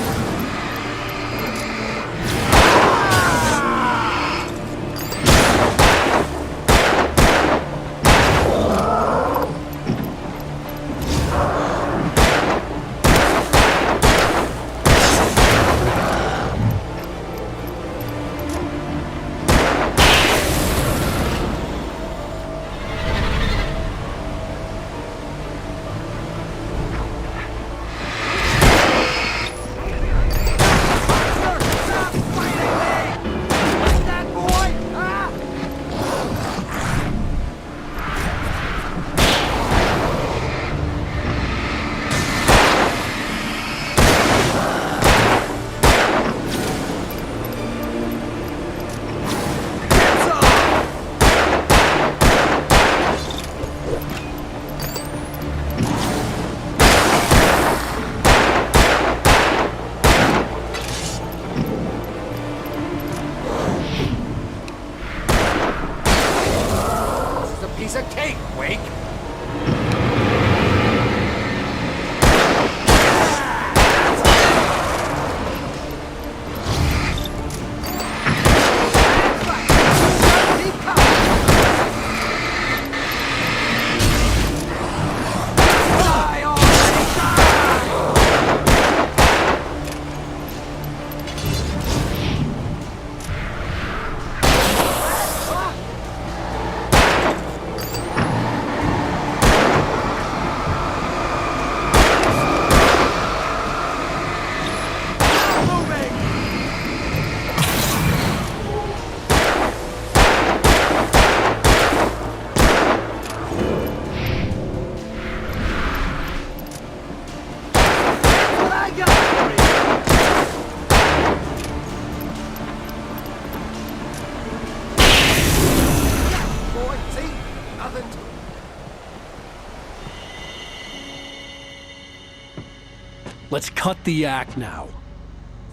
Let's cut the act now.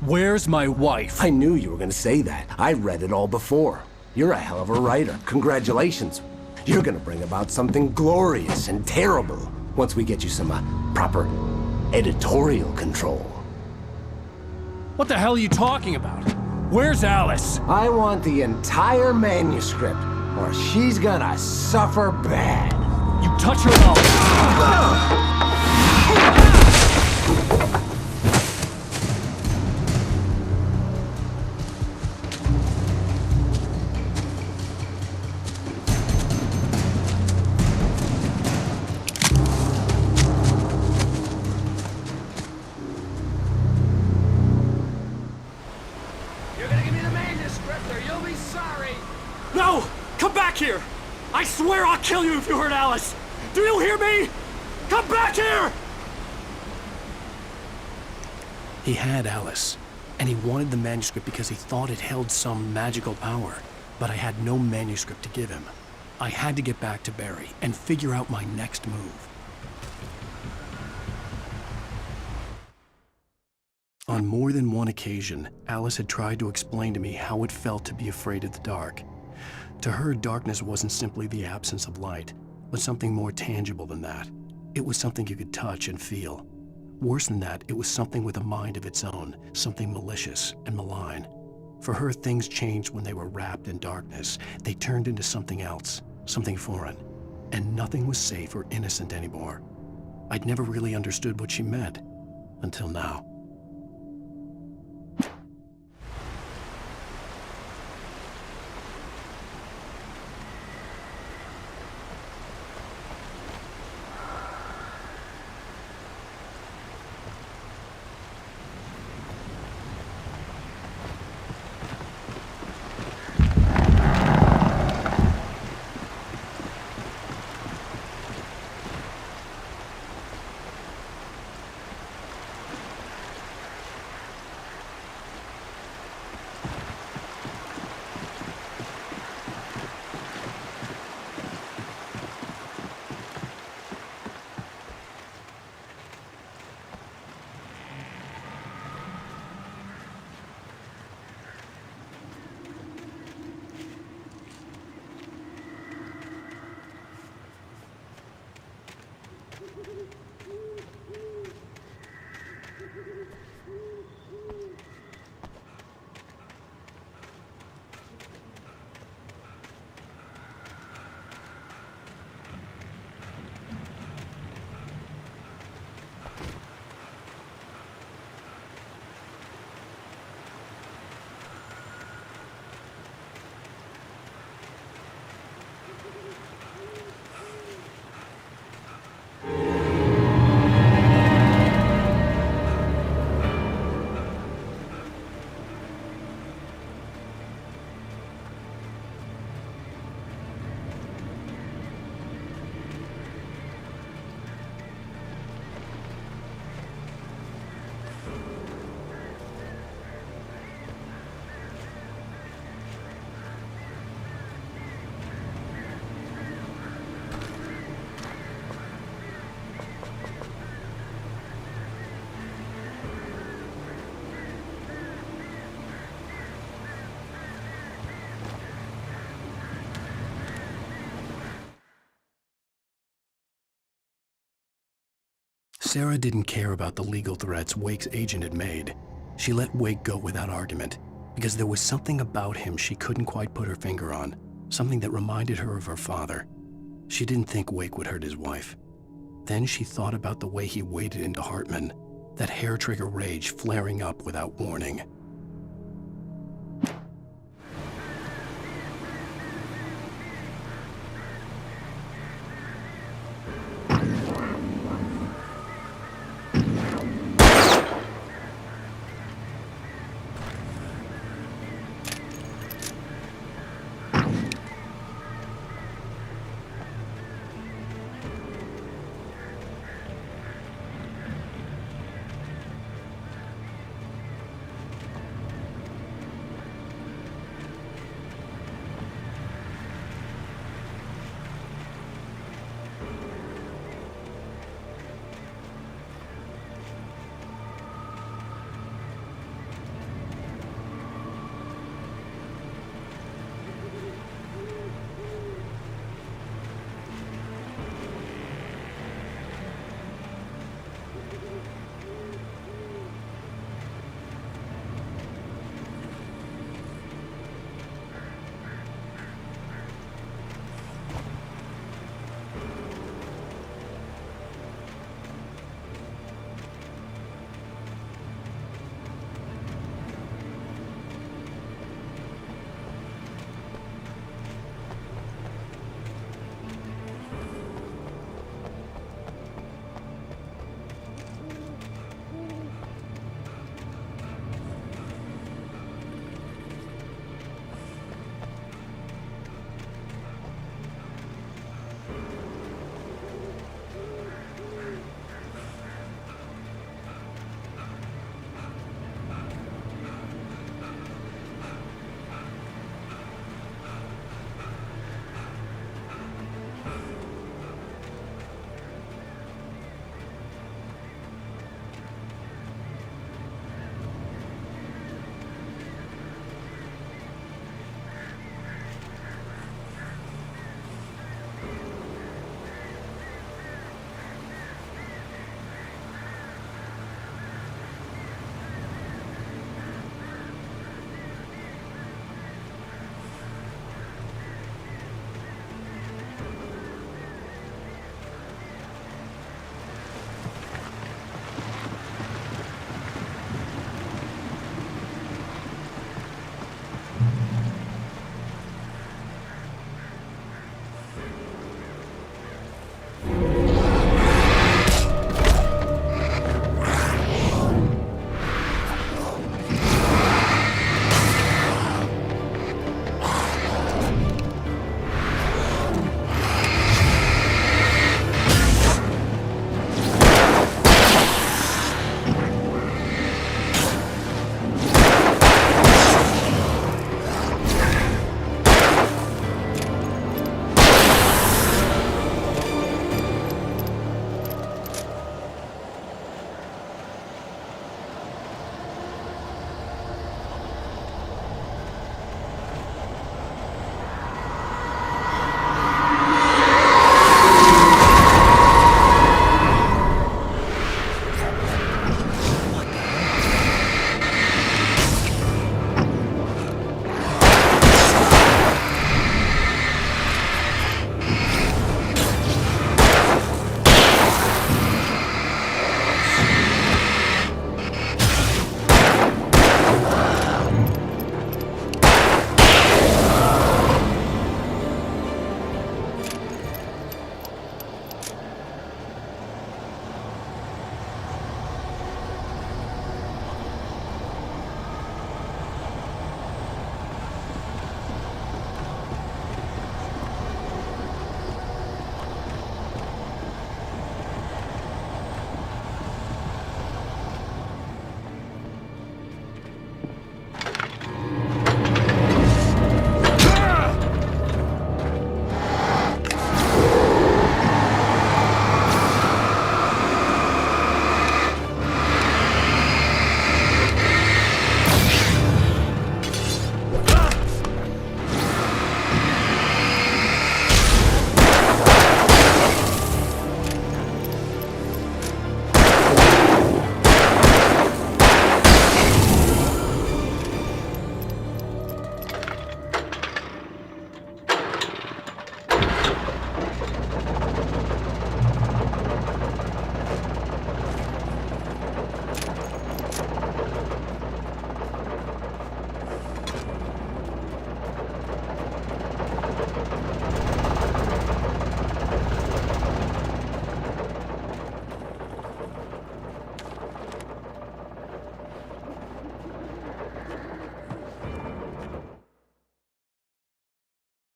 Where's my wife? I knew you were gonna say that. I read it all before. You're a hell of a writer. Congratulations. You're gonna bring about something glorious and terrible once we get you some proper editorial control. What the hell are you talking about? Where's Alice? I want the entire manuscript, or she's gonna suffer bad. You touch her and I'll... No! Come back here! I swear I'll kill you if you hurt Alice! Do you hear me? Come back here! He had Alice, and he wanted the manuscript because he thought it held some magical power. But I had no manuscript to give him. I had to get back to Barry and figure out my next move. On more than one occasion, Alice had tried to explain to me how it felt to be afraid of the dark. To her, darkness wasn't simply the absence of light, but something more tangible than that. It was something you could touch and feel. Worse than that, it was something with a mind of its own, something malicious and malign. For her, things changed when they were wrapped in darkness. They turned into something else, something foreign, and nothing was safe or innocent anymore. I'd never really understood what she meant, until now. Sarah didn't care about the legal threats Wake's agent had made. She let Wake go without argument, because there was something about him she couldn't quite put her finger on, something that reminded her of her father. She didn't think Wake would hurt his wife. Then she thought about the way he waded into Hartman, that hair-trigger rage flaring up without warning.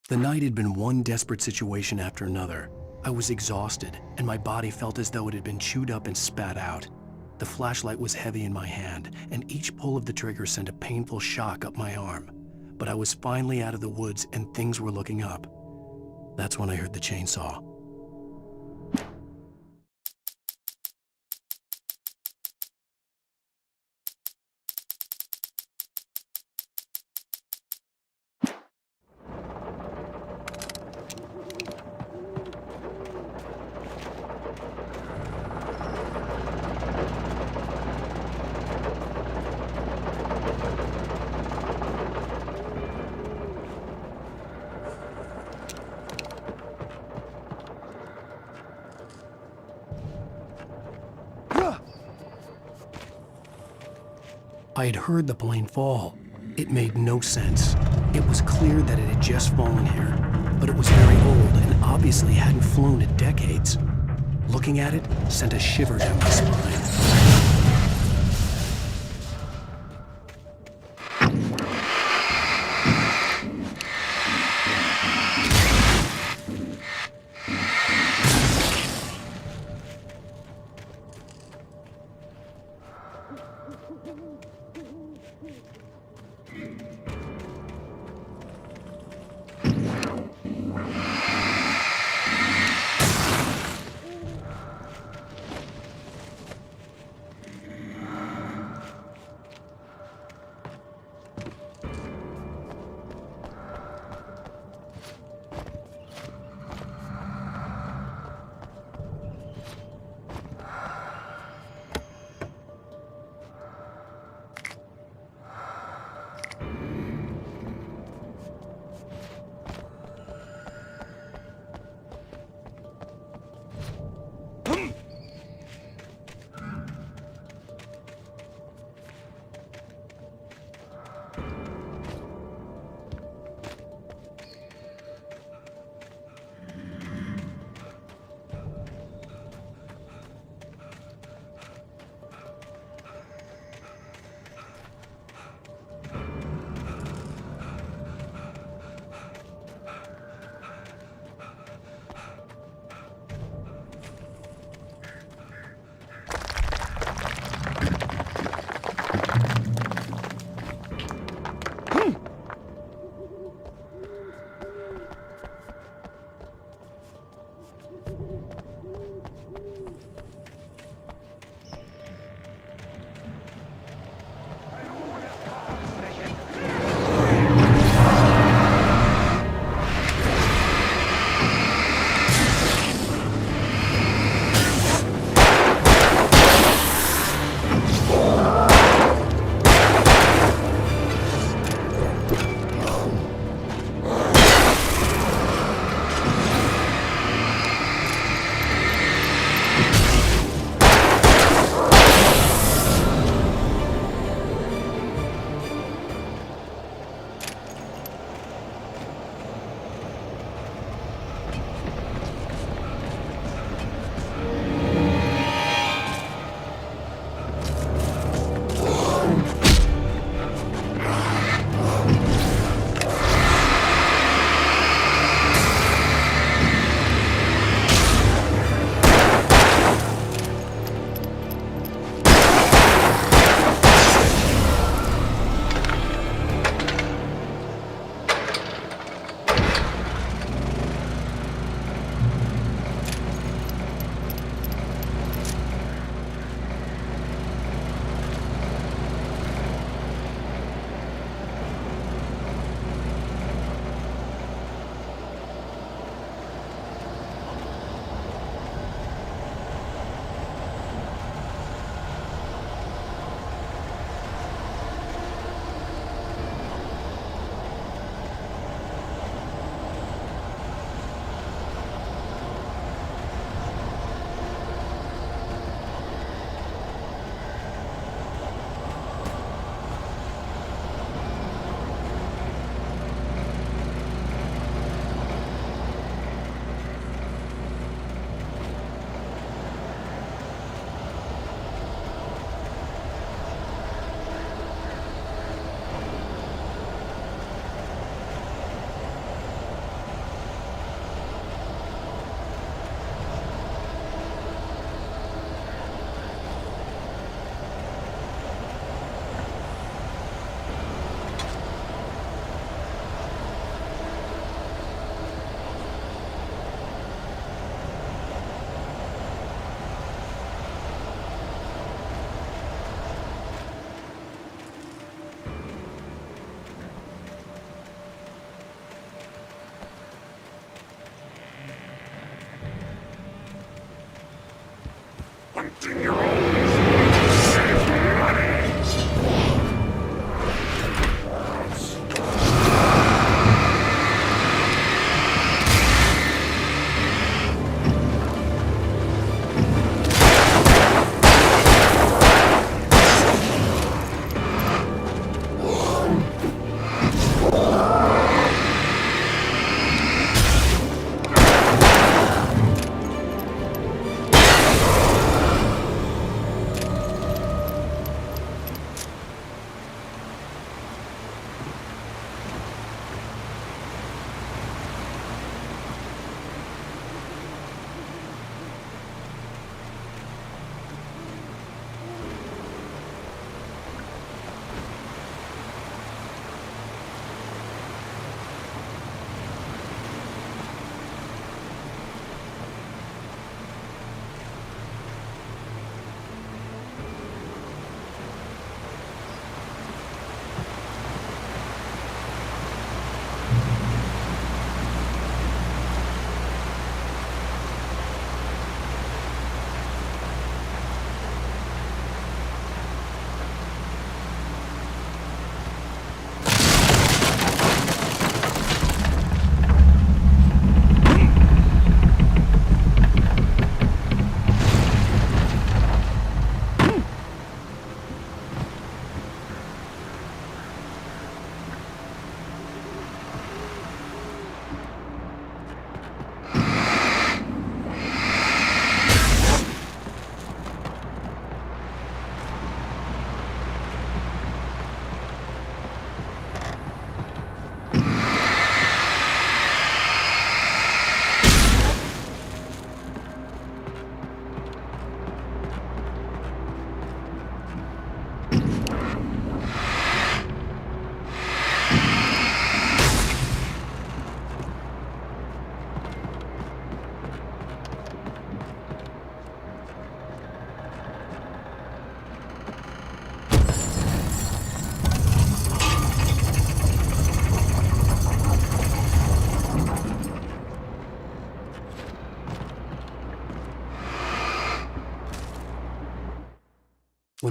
The night had been one desperate situation after another. I was exhausted, and my body felt as though it had been chewed up and spat out. The flashlight was heavy in my hand, and each pull of the trigger sent a painful shock up my arm. But I was finally out of the woods, and things were looking up. That's when I heard the chainsaw. I had heard the plane fall. It made no sense. It was clear that it had just fallen here, but it was very old and obviously hadn't flown in decades. Looking at it sent a shiver down my spine.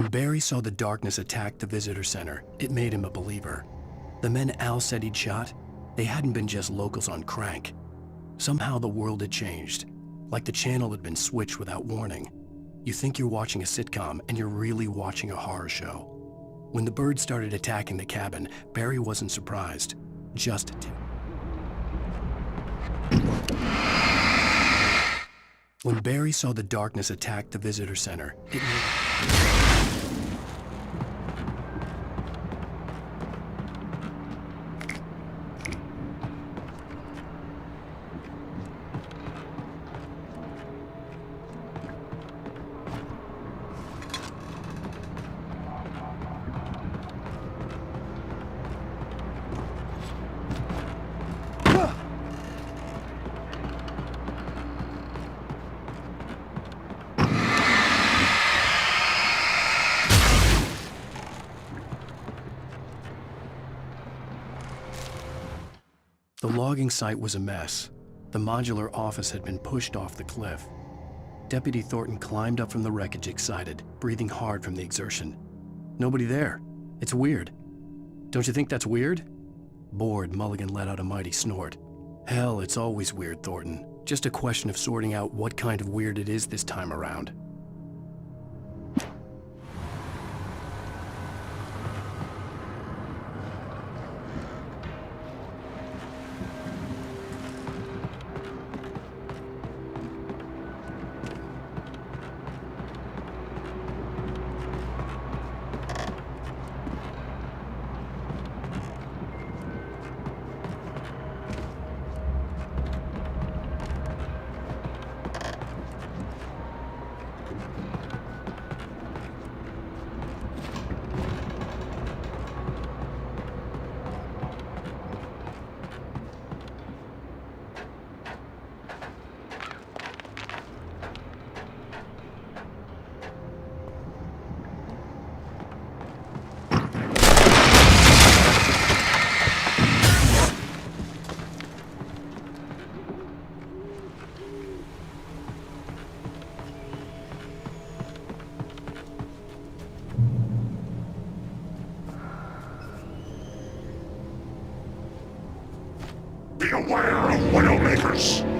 When Barry saw the darkness attack the visitor center, it made him a believer. The men Al said he'd shot, they hadn't been just locals on crank. Somehow the world had changed, like the channel had been switched without warning. You think you're watching a sitcom, and you're really watching a horror show. When the birds started attacking the cabin, Barry wasn't surprised, just When Barry saw the darkness attack the visitor center, it The logging site was a mess. The modular office had been pushed off the cliff. Deputy Thornton climbed up from the wreckage excited, breathing hard from the exertion. Nobody there. It's weird. Don't you think that's weird? Bored, Mulligan let out a mighty snort. Hell, it's always weird, Thornton. Just a question of sorting out what kind of weird it is this time around. Be aware of Widowmakers!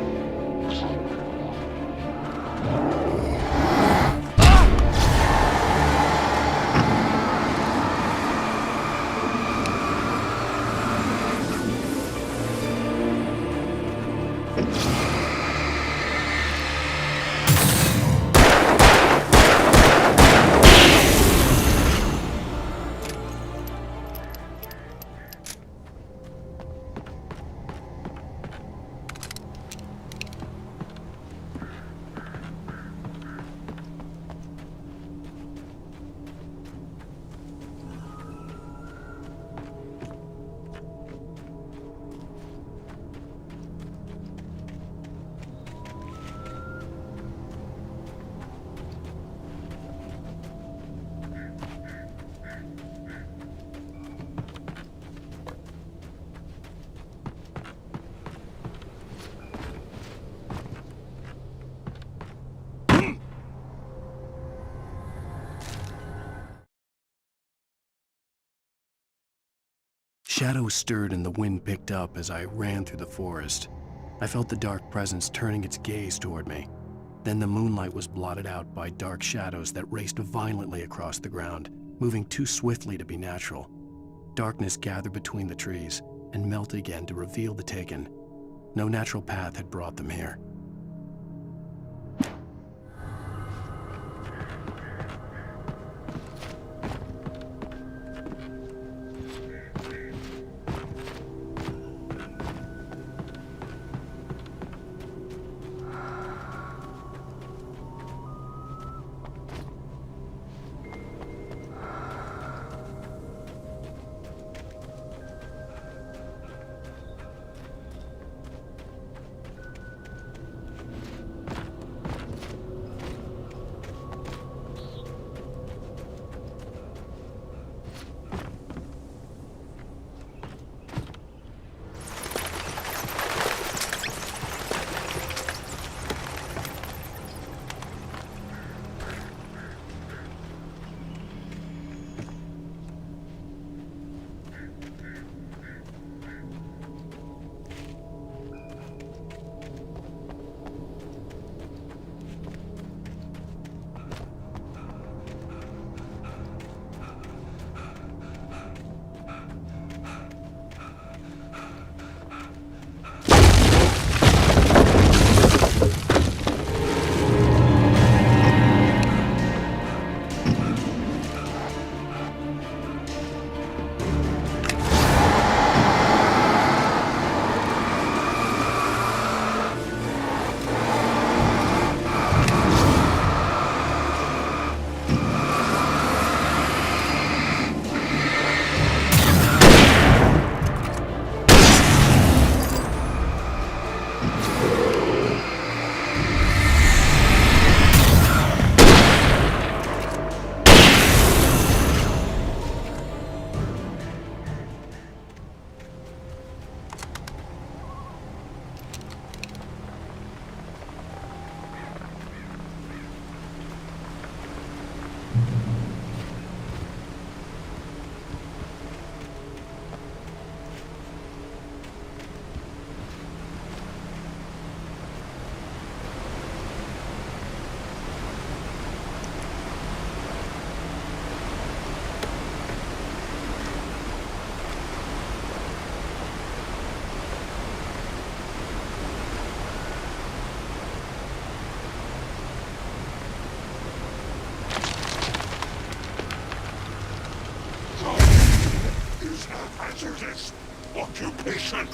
Shadows stirred and the wind picked up as I ran through the forest. I felt the dark presence turning its gaze toward me. Then the moonlight was blotted out by dark shadows that raced violently across the ground, moving too swiftly to be natural. Darkness gathered between the trees and melted again to reveal the Taken. No natural path had brought them here. is how hazardous occupation.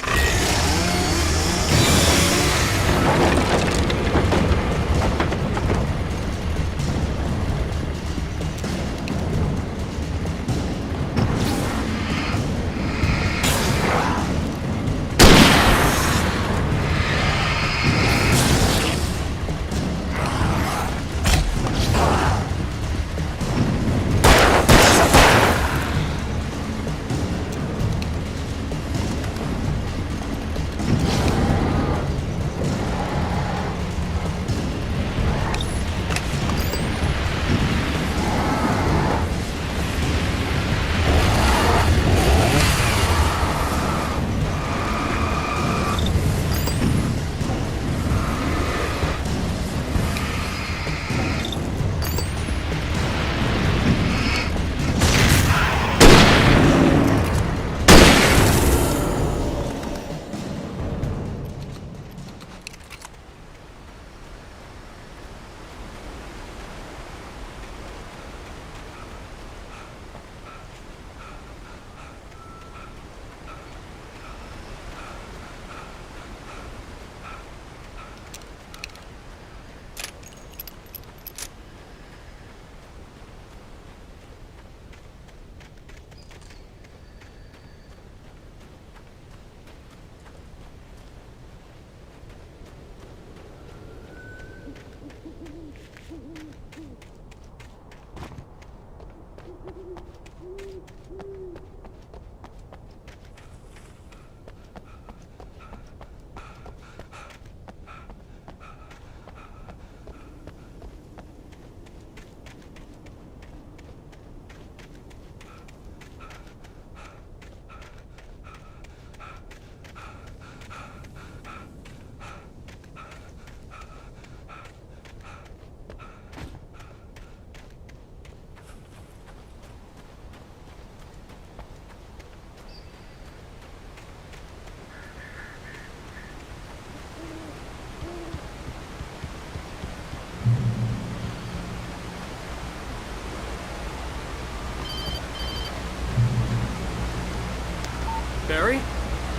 Barry?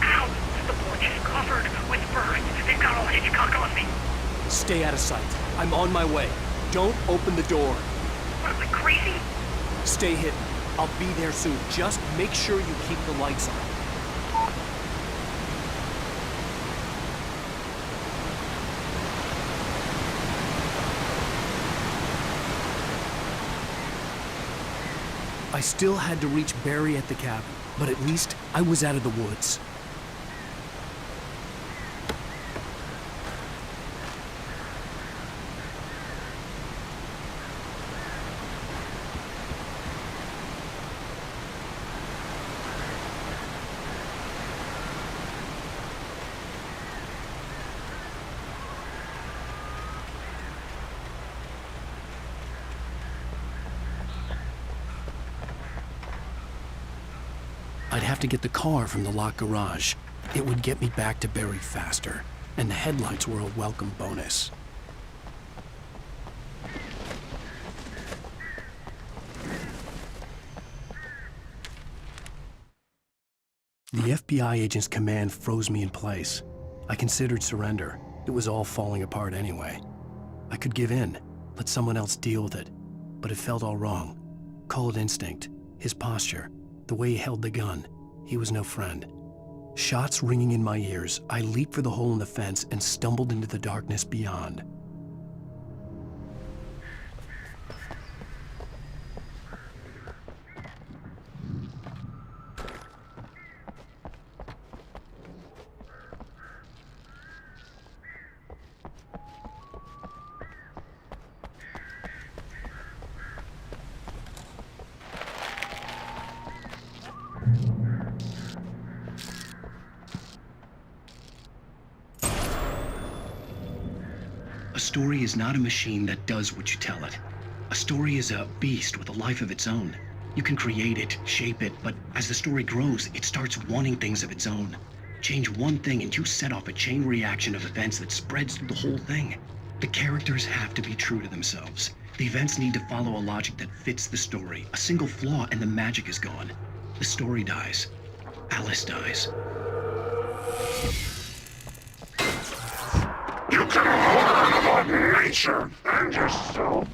Ow! The porch is covered with burns. They've got all Hitchcock on me. Stay out of sight. I'm on my way. Don't open the door. What am I, crazy? Stay hidden. I'll be there soon. Just make sure you keep the lights on. I still had to reach Barry at the cabin, but at least I was out of the woods. I'd have to get the car from the locked garage. It would get me back to Barry faster, and the headlights were a welcome bonus. The FBI agent's command froze me in place. I considered surrender. It was all falling apart anyway. I could give in, let someone else deal with it, but it felt all wrong. Call it instinct, his posture, the way he held the gun. He was no friend. Shots ringing in my ears, I leaped for the hole in the fence and stumbled into the darkness beyond. A story is not a machine that does what you tell it. A story is a beast with a life of its own. You can create it, shape it, but as the story grows, it starts wanting things of its own. Change one thing and you set off a chain reaction of events that spreads through the whole thing. The characters have to be true to themselves. The events need to follow a logic that fits the story. A single flaw and the magic is gone. the story dies. Alice dies. You can learn about nature and yourself.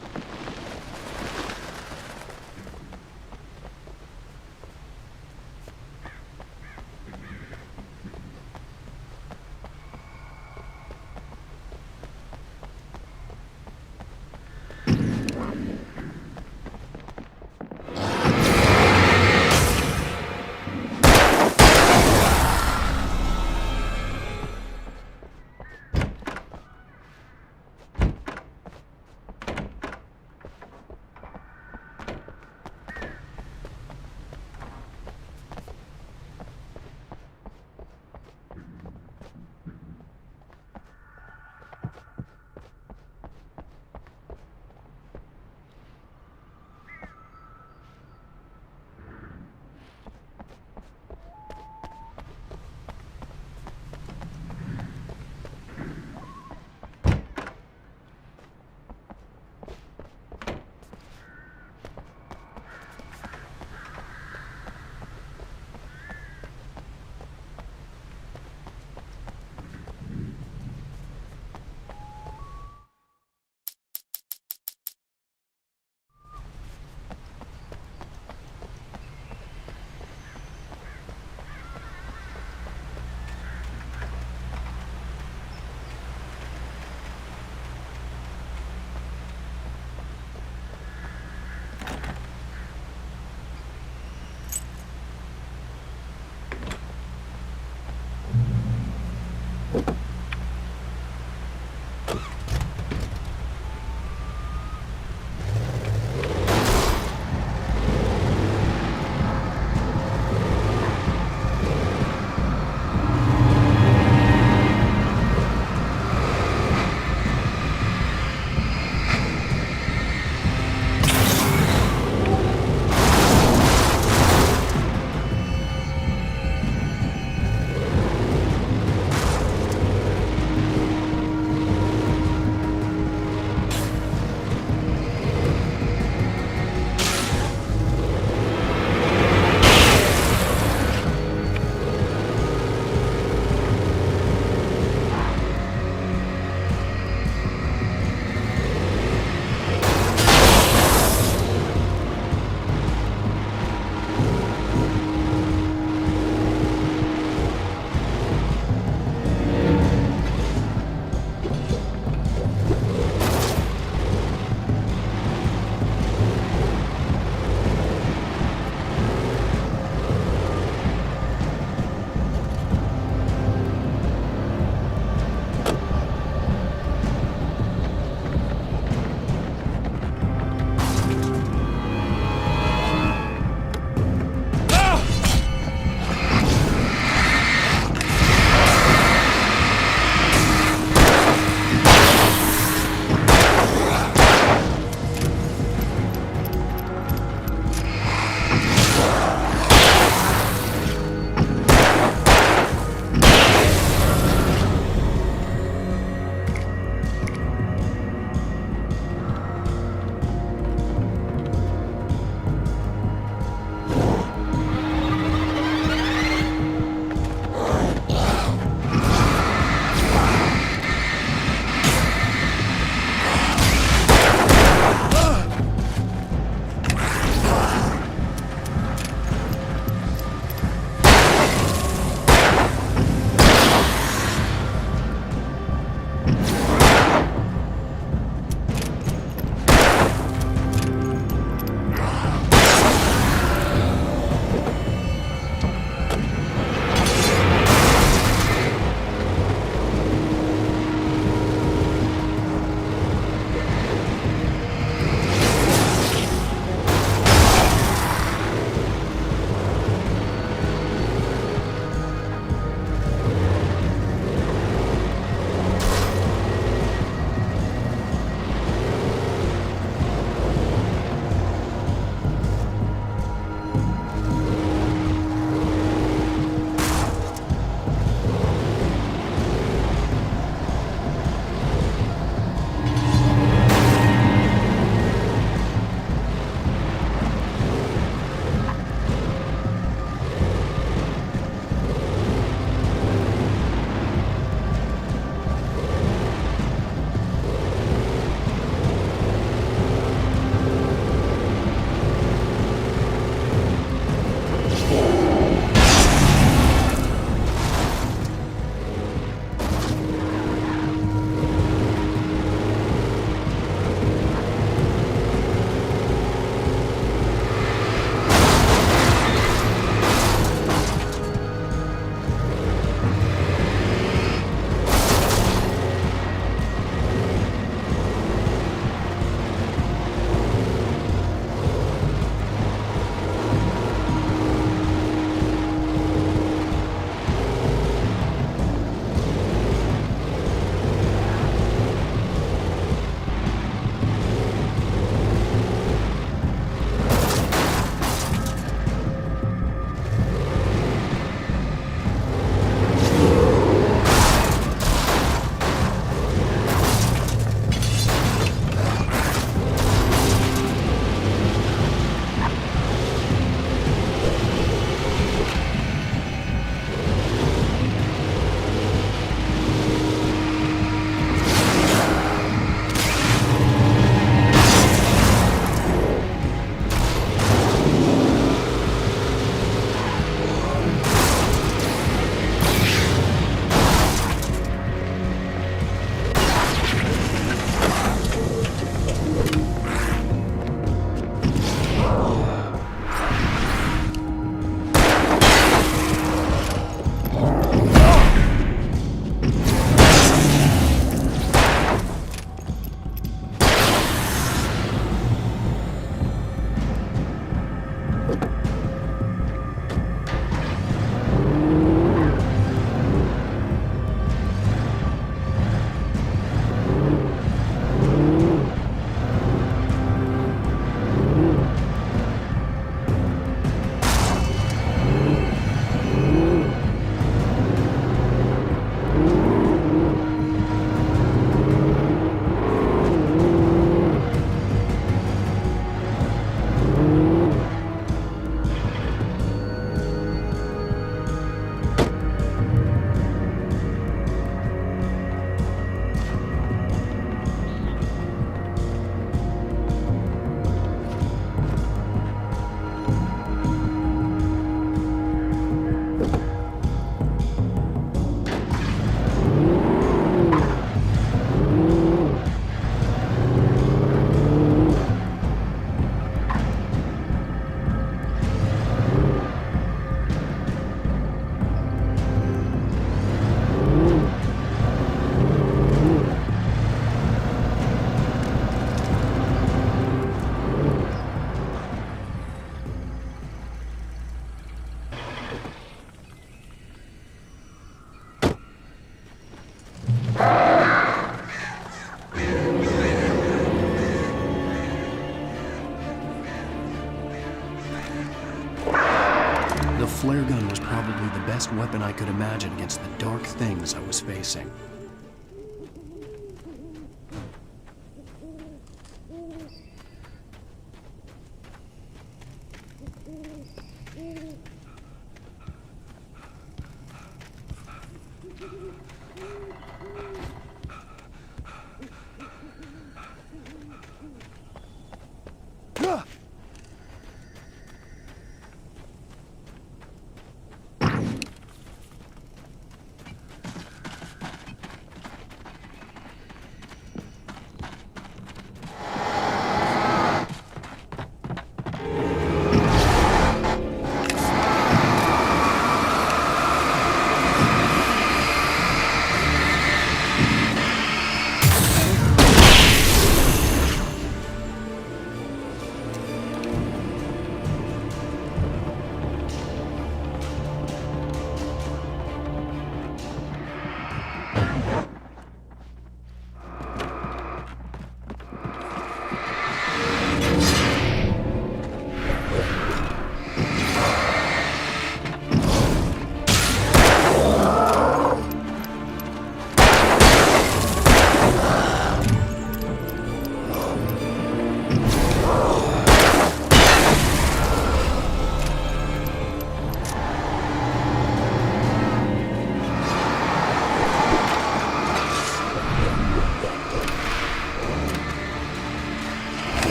The flare gun was probably the best weapon I could imagine against the dark things I was facing.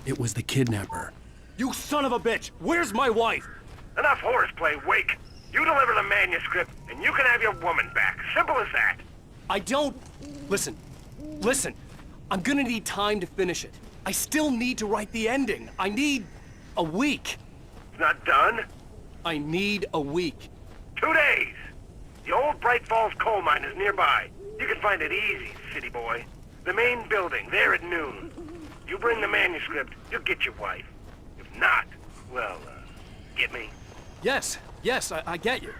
It was the kidnapper. You son of a bitch! Where's my wife? Enough horseplay, Wake. You deliver the manuscript, and you can have your woman back. Simple as that. I don't... Listen. I'm gonna need time to finish it. I still need to write the ending. I need a week. It's not done? I need a week. 2 days. The old Bright Falls coal mine is nearby. You can find it easy, city boy. The main building, there at noon. You bring the manuscript, you'll get your wife. If not, well, get me? Yes, I get you.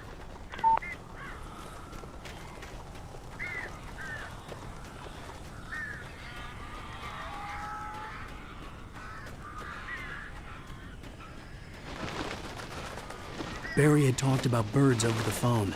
Barry had talked about birds over the phone.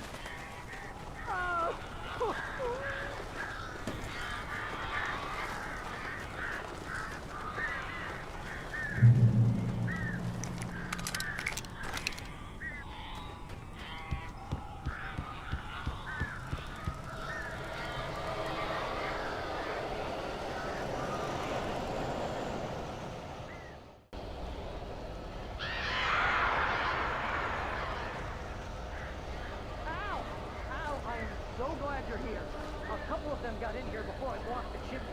So glad you're here. A couple of them got in here before I blocked the chimney.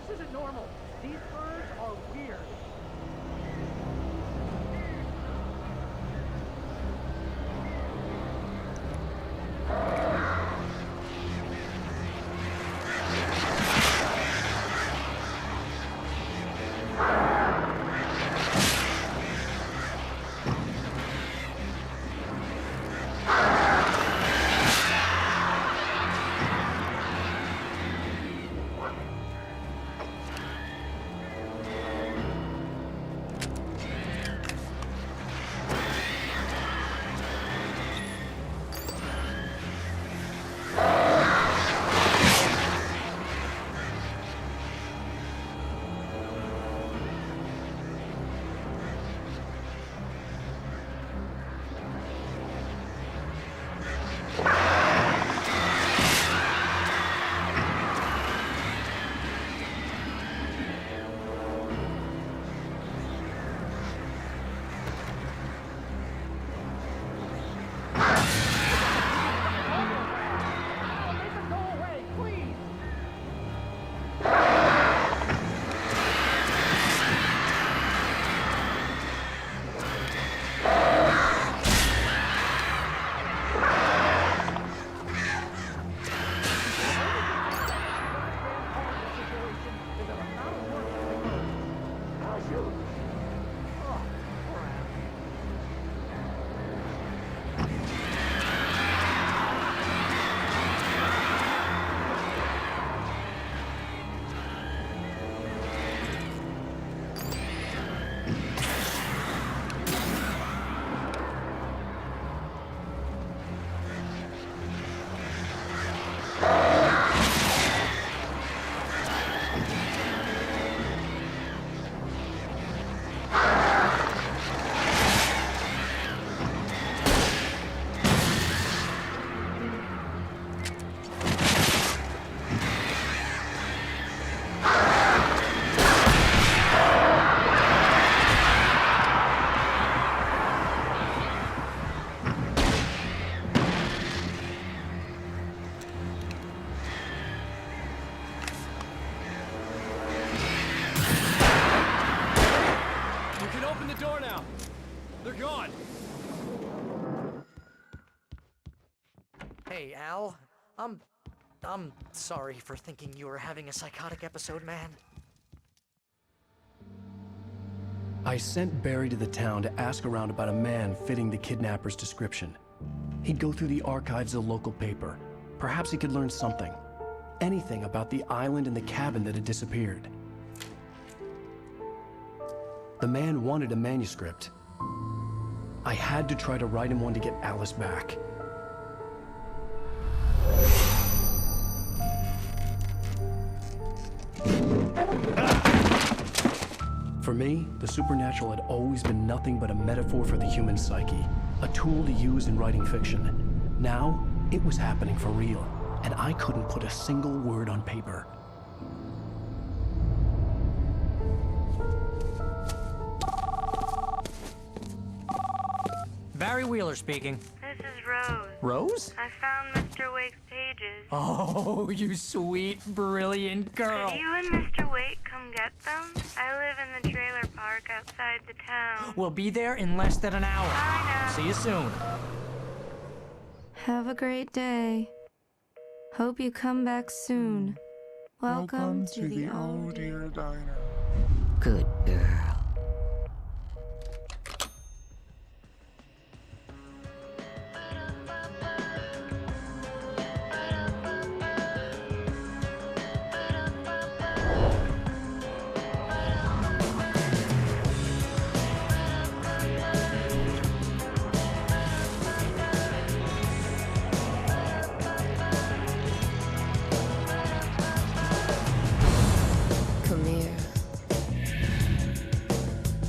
This isn't normal. These birds are weird. Hey, Al. I'm sorry for thinking you were having a psychotic episode, man. I sent Barry to the town to ask around about a man fitting the kidnapper's description. He'd go through the archives of the local paper. Perhaps he could learn something. Anything about the island and the cabin that had disappeared. The man wanted a manuscript. I had to try to write him one to get Alice back. For me, the supernatural had always been nothing but a metaphor for the human psyche, a tool to use in writing fiction. Now, it was happening for real, and I couldn't put a single word on paper. Barry Wheeler speaking. This is Rose. Rose? I found Mr. Wake's pages. Oh, you sweet, brilliant girl. Could you and Mr. Wake come get them? I live in the trailer park outside the town. We'll be there in less than an hour. Bye now. See you soon. Have a great day. Hope you come back soon. Welcome to the Oh Dear Diner. Good girl. Come here.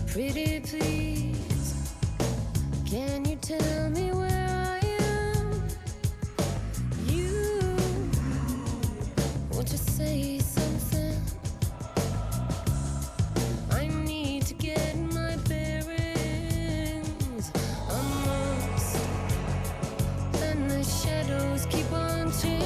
Pretty please, can you tell me where I am? You, won't you say something? I need to get my bearings. I'm lost, and the shadows keep on chasing.